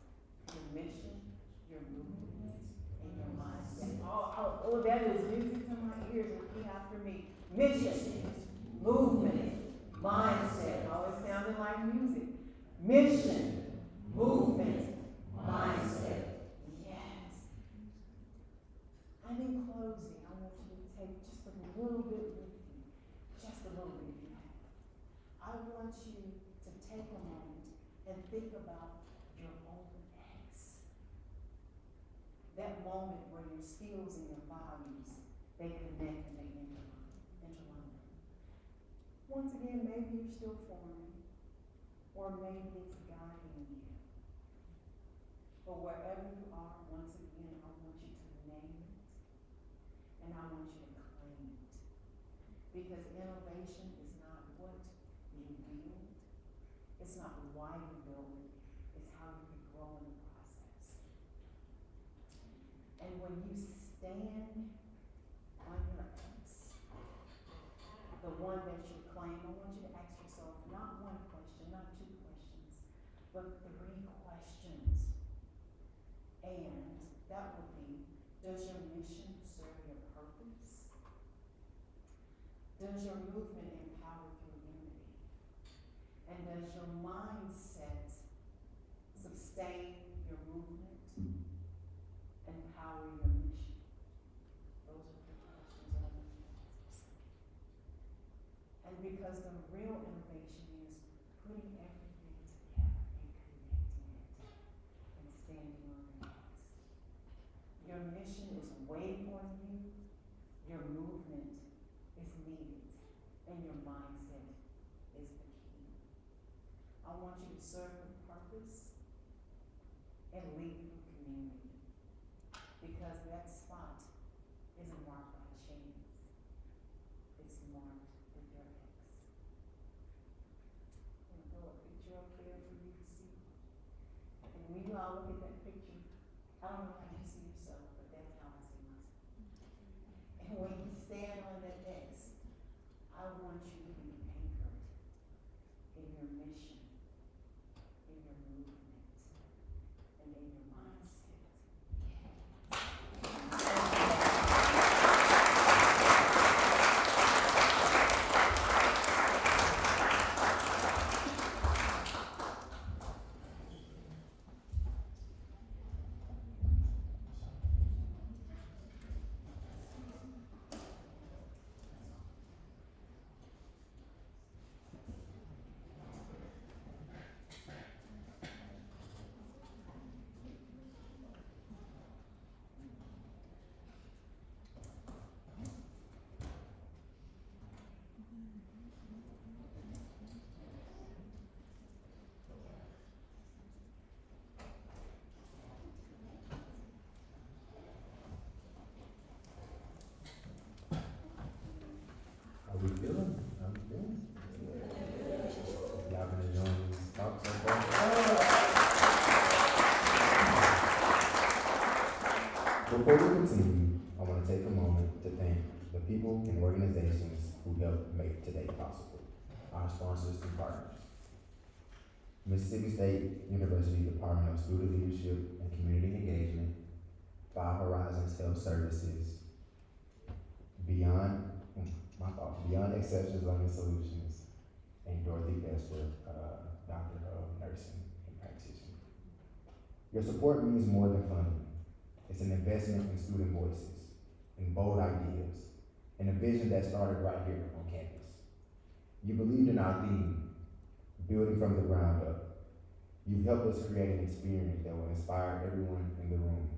your mission, your movement, and your mindset. Oh, that is music to my ears. Repeat after me. Mission, movement, mindset. Oh, it sounded like music. Mission, movement, mindset. Yes. And in closing, I want you to take just a little bit with you. Just a little bit if you have. I want you to take a moment and think about your own X. That moment where your skills and your values, they connect and they interline. Once again, maybe you're still forming, or maybe it's guiding you. But wherever you are, once again, I want you to name it, and I want you to claim it. Because innovation is not what you build, it's not why you build it, it's how you can grow in the process. And when you stand on your X, the one that you claim, I want you to ask yourself not one question, not 2 questions, but 3 questions. And that would be, does your mission serve your purpose? Does your movement empower community? And does your mindset sustain your movement, empower your mission? Those are the questions that I want you to ask yourself. And because the real innovation is putting everything together and connecting it and standing on your legs. Your mission is waiting on you, your movement is needed, and your mindset is the key. I want you to serve with purpose and lead for community, because that spot isn't marked by chance, it's marked with your X. I'm gonna throw a picture up there for you to see. And when you all look at that picture, I don't know how you see yourself, but that's how I see myself. And when you stand on that X, I want you to be anchored in your mission, in your movement, and in your mindset. How we feeling? How we feeling? Y'all been enjoying this talk so far? Before we continue, I want to take a moment to thank the people and organizations who helped make today possible, our sponsors and partners. Mississippi State University Department of Student Leadership and Community Engagement, Five Horizons Health Services, Beyond Exceptions Learning Solutions, and Dorothy Kester, Doctor of Nursing and Practitioner. Your support means more than funding. It's an investment in student voices, in bold ideas, and a vision that started right here on campus. You believed in our theme, building from the ground up. You've helped us create an experience that will inspire everyone in the room.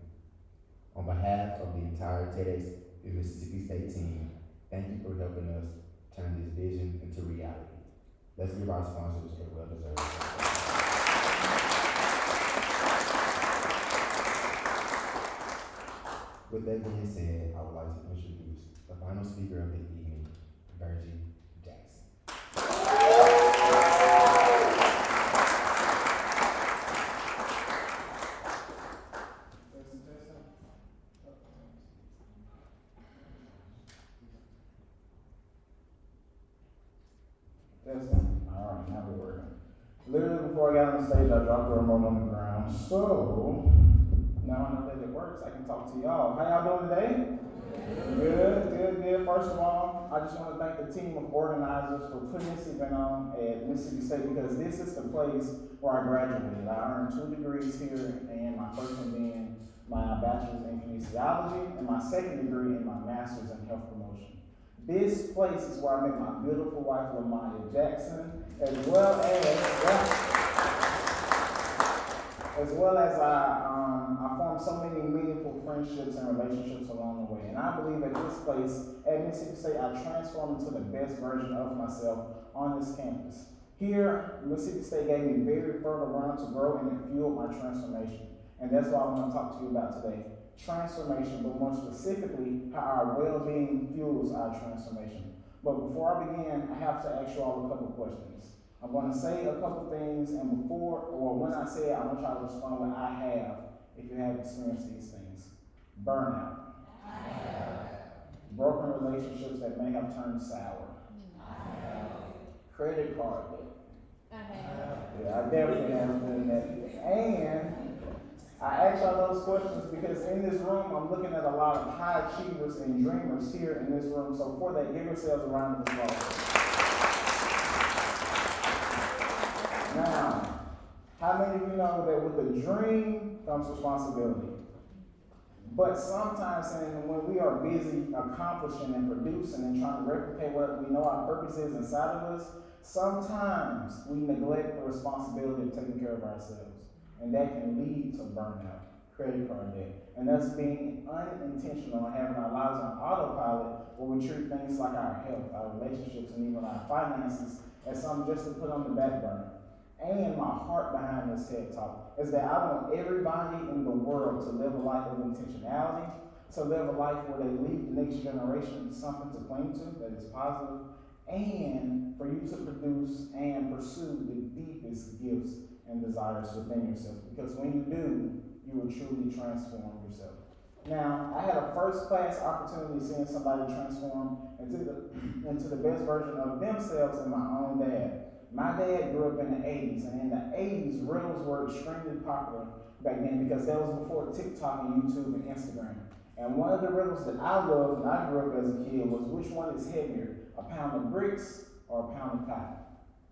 On behalf of the entire TEDx Mississippi State team, thank you for helping us turn this vision into reality. Let's give our sponsors a well-deserved applause. With that being said, I would like to introduce the final speaker of the evening, Virgie Jackson. Alright, now we're working. Literally before I got on the stage, I dropped the remote on the ground. So, now I know that it works, I can talk to y'all. How y'all doing today? Good. First of all, I just want to thank the team of organizers for putting this event on at Mississippi State, because this is the place where I graduated. I earned 2 degrees here, and my first one being my bachelor's in kinesiology, and my second degree in my master's in health promotion. This place is where I met my beautiful wife, Lamaya Jackson, as well as I formed so many meaningful friendships and relationships along the way. And I believe at this place, at Mississippi State, I transformed into the best version of myself on this campus. Here, Mississippi State gave me very fertile ground to grow, and it fueled my transformation. And that's what I want to talk to you about today. Transformation, but more specifically, how our well-being fuels our transformation. But before I begin, I have to ask you all a couple questions. I'm going to say a couple things, and when I say it, I want y'all to respond with I have, if you have experienced these things. Burnout. I have. Broken relationships that may have turned sour. I have. Credit card debt. Yeah, I definitely have done that. And I ask y'all those questions because in this room, I'm looking at a lot of high achievers and dreamers here in this room. So for that, give yourselves a round of applause. Now, how many of you know that with a dream comes responsibility? But sometimes, and when we are busy accomplishing and producing and trying to replicate what we know our purpose is inside of us, sometimes we neglect the responsibility of taking care of ourselves. And that can lead to burnout, credit card debt, and us being unintentional and having our lives on autopilot where we treat things like our health, our relationships, and even our finances as something just to put on the back burner. And my heart behind this TED Talk is that I want everybody in the world to live a life of intentionality, to live a life where they leave the next generation something to cling to that is positive, and for you to produce and pursue the deepest gifts and desires within yourself. Because when you do, you will truly transform yourself. Now, I had a first-class opportunity seeing somebody transform into the best version of themselves in my own dad. My dad grew up in the 80s, and in the 80s, riddles were extremely popular back then because that was before TikTok and YouTube and Instagram. And one of the riddles that I loved when I grew up as a kid was, which one is heavier, a pound of bricks or a pound of cotton?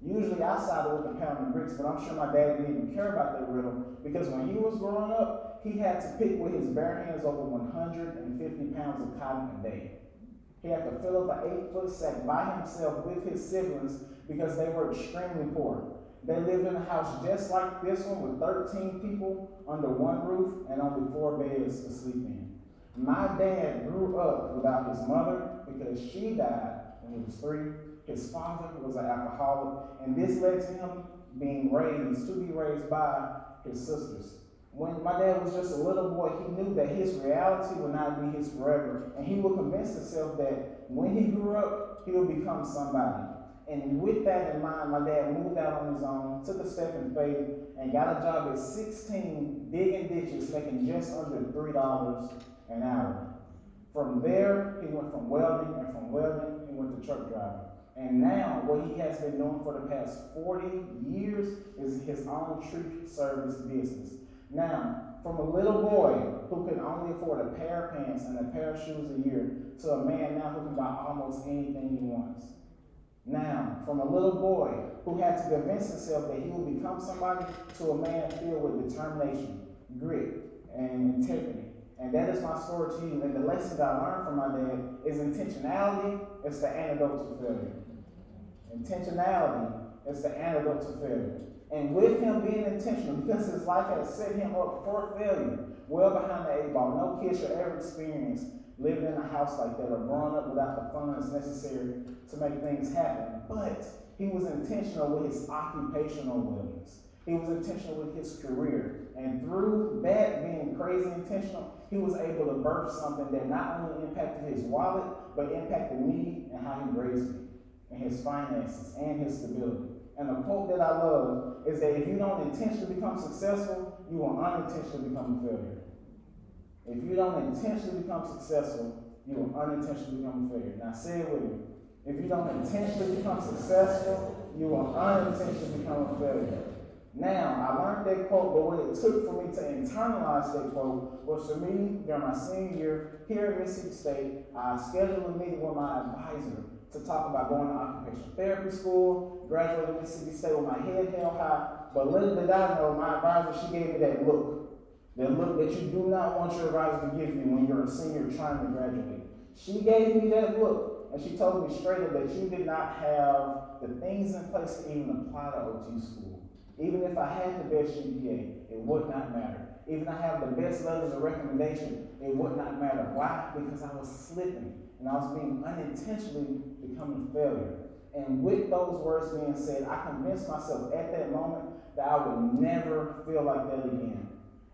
Usually I sided with a pound of bricks, but I'm sure my dad didn't even care about that riddle because when he was growing up, he had to pick with his bare hands over 150 pounds of cotton a day. He had to fill up an 8-foot sack by himself with his siblings because they were extremely poor. They lived in a house just like this one with 13 people under one roof and only 4 beds to sleep in. My dad grew up without his mother because she died when he was 3. His father was an alcoholic, and this led to him to be raised by his sisters. When my dad was just a little boy, he knew that his reality would not be his forever, and he would convince himself that when he grew up, he would become somebody. And with that in mind, my dad moved out on his own, took a step in faith, and got a job at 16 digging ditches, making just under $3 an hour. From there, he went from welding, and from welding, he went to truck driving. And now, what he has been doing for the past 40 years is his own tree service business. Now, from a little boy who can only afford a pair of pants and a pair of shoes a year to a man now who can buy almost anything he wants. Now, from a little boy who had to convince himself that he would become somebody to a man filled with determination, grit, and integrity. And that is my story to you. And the lesson that I learned from my dad is intentionality is the antidote to failure. Intentionality is the antidote to failure. And with him being intentional, because his life has set him up for failure, well behind the 8 ball, no kid should ever experience living in a house like that or growing up without the funds necessary to make things happen. But he was intentional with his occupational willingness. He was intentional with his career. And through that being crazy intentional, he was able to birth something that not only impacted his wallet, but impacted me and how he raised me, and his finances, and his stability. And the quote that I love is that if you don't intentionally become successful, you will unintentionally become a failure. If you don't intentionally become successful, you will unintentionally become a failure. Now say it with me. If you don't intentionally become successful, you will unintentionally become a failure. Now, I learned that quote, but what it took for me to internalize that quote was for me, during my senior year here at Mississippi State, I scheduled a meeting with my advisor to talk about going to occupational therapy school, graduated at Mississippi State with my head held high, but little did I know, my advisor, she gave me that look that you do not want your advisor to give you when you're a senior trying to graduate. She gave me that look, and she told me straight up that you did not have the things in place to even apply to OT school. Even if I had the best GPA, it would not matter. Even if I have the best letters of recommendation, it would not matter. Why? Because I was slipping, and I was being unintentionally becoming a failure. And with those words being said, I convinced myself at that moment that I would never feel like that again.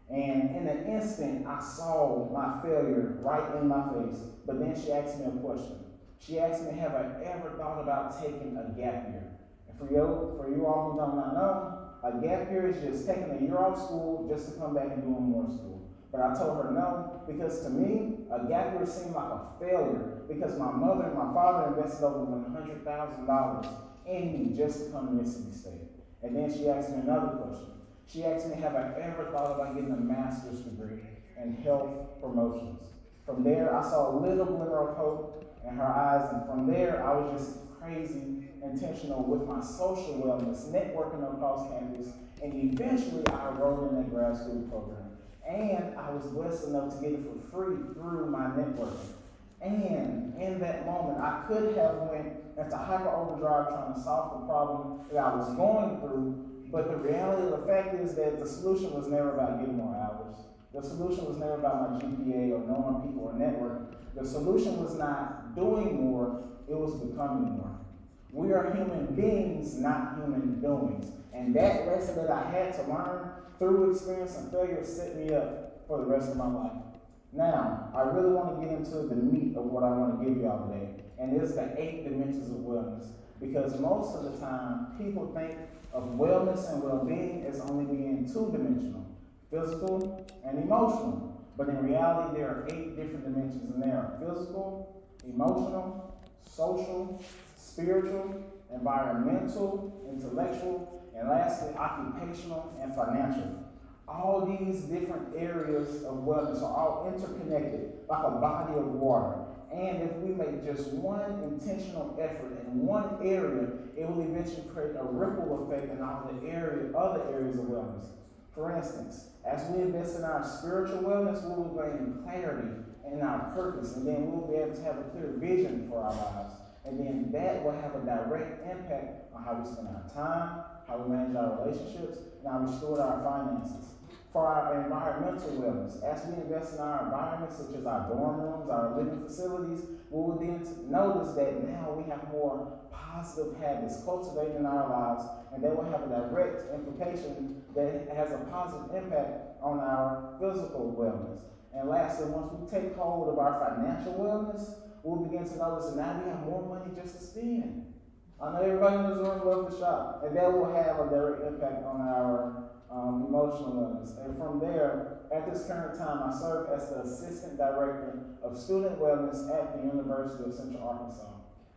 And in an instant, I saw my failure right in my face. But then she asked me a question. She asked me, have I ever thought about taking a gap year? And for you all who do not know, a gap year is just taking a year off school just to come back and doing more school. But I told her no, because to me, a gap year seemed like a failure because my mother and my father invested over $100,000 in me just to come to Mississippi State. And then she asked me another question. She asked me, have I ever thought about getting a master's degree in health promotions? From there, I saw a little glimmer of hope in her eyes, and from there, I was just crazy intentional with my social wellness, networking across campus, and eventually I enrolled in that grad school program. And I was blessed enough to get it for free through my networking. And in that moment, I could have went into hyper overdrive trying to solve the problem that I was going through, but the reality of the fact is that the solution was never about getting more hours. The solution was never about my GPA or knowing people or networking. The solution was not doing more, it was becoming more. We are human beings, not human doings. And that lesson that I had to learn through experience and failure set me up for the rest of my life. Now, I really want to get into the meat of what I want to give y'all today, and it's the 8 dimensions of wellness. Because most of the time, people think of wellness and well-being as only being 2-dimensional, physical and emotional. But in reality, there are 8 different dimensions, and they are physical, emotional, social, spiritual, environmental, intellectual, and lastly, occupational and financial. All these different areas of wellness are all interconnected like a body of water. And if we make just one intentional effort in one area, it will eventually create a ripple effect in all the other areas of wellness. For instance, as we invest in our spiritual wellness, we will gain clarity in our purpose, and then we'll be able to have a clear vision for our lives. And then that will have a direct impact on how we spend our time, how we manage our relationships, and how we steward our finances. For our environmental wellness, as we invest in our environments, such as our dorm rooms, our living facilities, we will then notice that now we have more positive habits cultivated in our lives, and that will have a direct implication that has a positive impact on our physical wellness. And lastly, once we take hold of our financial wellness, we'll begin to notice that now we have more money just to spend. I know everybody in this room loves to shop, and that will have a direct impact on our emotional wellness. And from there, at this current time, I serve as the Assistant Director of Student Wellness at the University of Central Arkansas.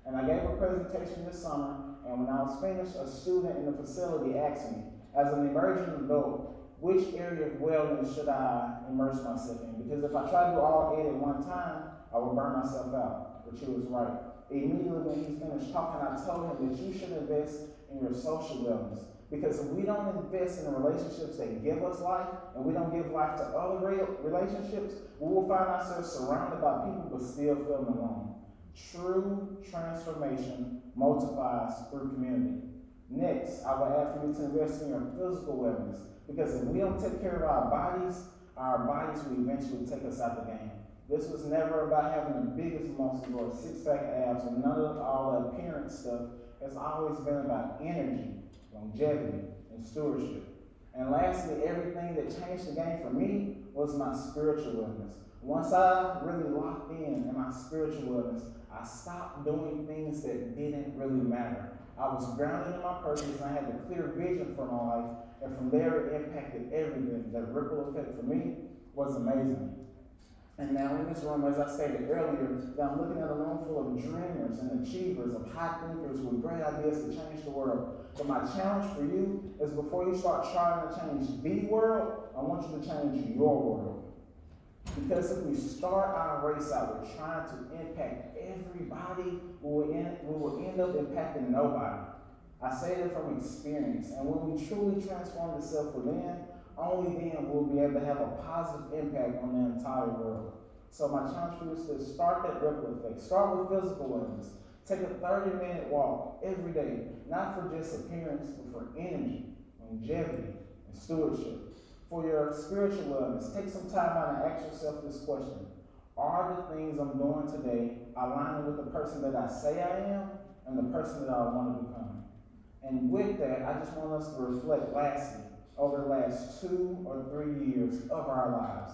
And I gave a presentation this summer, and when I was finished, a student in the facility asked me, as an emerging adult, which area of wellness should I immerse myself in? Because if I try to do all 8 at one time, I would burn myself out, which he was right. Immediately when he finished talking, I told him that you should invest in your social wellness. Because if we don't invest in the relationships that give us life, and we don't give life to other relationships, we will find ourselves surrounded by people but still feeling alone. True transformation multiplies through community. Next, I will ask for you to invest in your physical wellness. Because if we don't take care of our bodies will eventually take us out the game. This was never about having the biggest muscles or six-pack abs or none of all the appearance stuff. It's always been about energy, longevity, and stewardship. And lastly, everything that changed the game for me was my spiritual wellness. Once I really locked in my spiritual wellness, I stopped doing things that didn't really matter. I was grounded in my purpose, and I had a clear vision for my life, and from there it impacted everything. The ripple effect for me was amazing. And now in this room, as I stated earlier, that I'm looking at a room full of dreamers and achievers, of high thinkers with great ideas to change the world. But my challenge for you is before you start trying to change the world, I want you to change your world. Because if we start our race out with trying to impact everybody, we will end up impacting nobody. I say that from experience. And when we truly transform the self within, only then we'll be able to have a positive impact on the entire world. So my challenge for you is to start that ripple effect. Start with physical wellness. Take a 30-minute walk every day, not for just appearance, but for energy, longevity, and stewardship. For your spiritual wellness, take some time out and ask yourself this question. Are the things I'm doing today aligning with the person that I say I am and the person that I want to become? And with that, I just want us to reflect lastly over the last 2 or 3 years of our lives.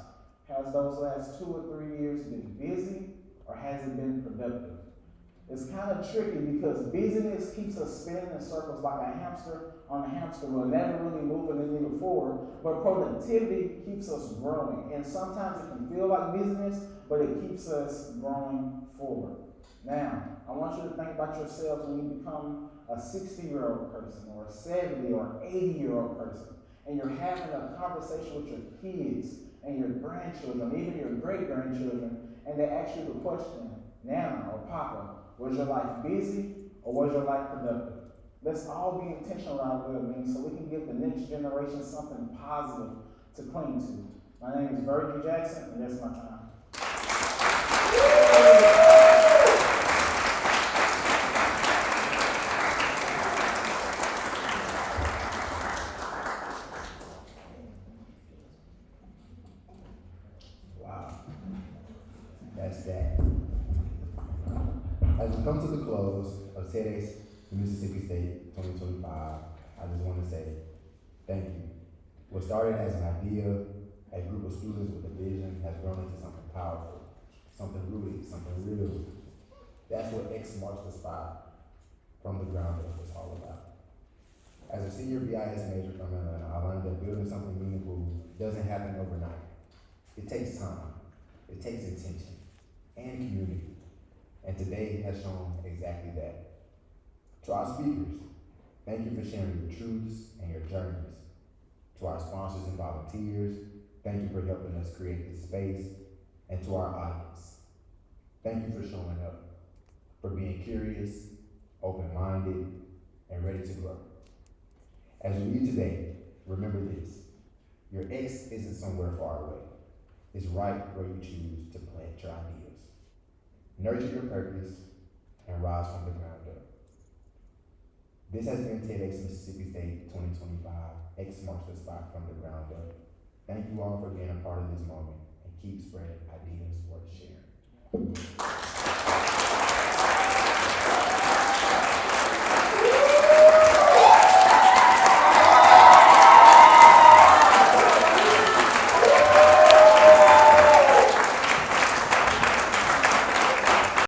Has those last 2 or 3 years been busy or has it been productive? It's kind of tricky because busyness keeps us spinning in circles like a hamster on a hamster wheel, never really moving the needle forward, but productivity keeps us growing. And sometimes it can feel like busyness, but it keeps us growing forward. Now, I want you to think about yourselves when you become a 60-year-old person or a 70 or 80-year-old person, and you're having a conversation with your kids and your grandchildren, even your great-grandchildren, and they ask you the question, Nana or Papa, was your life busy or was your life productive? Let's all be intentional around well-being so we can give the next generation something positive to cling to. My name is Virgie Jackson, and that's my time. Wow. That's that. As we come to the close of TEDx Mississippi State 2025, I just want to say thank you. What started as an idea, a group of students with a vision has grown into something powerful, something rooted, something real. That's what X marks the spot from the ground up was all about. As a senior BIS major from Atlanta, I learned that building something meaningful doesn't happen overnight. It takes time, it takes intention, and community. And today has shown exactly that. To our speakers, thank you for sharing your truths and your journeys. To our sponsors and volunteers, thank you for helping us create this space. And to our audience, thank you for showing up, for being curious, open-minded, and ready to grow. As we leave today, remember this: your X isn't somewhere far away. It's right where you choose to plant your ideas. Nurture your purpose and rise from the ground up. This has been TEDx Mississippi State 2025, X marks the spot from the ground up. Thank you all for being a part of this moment and keep spreading ideas worth sharing.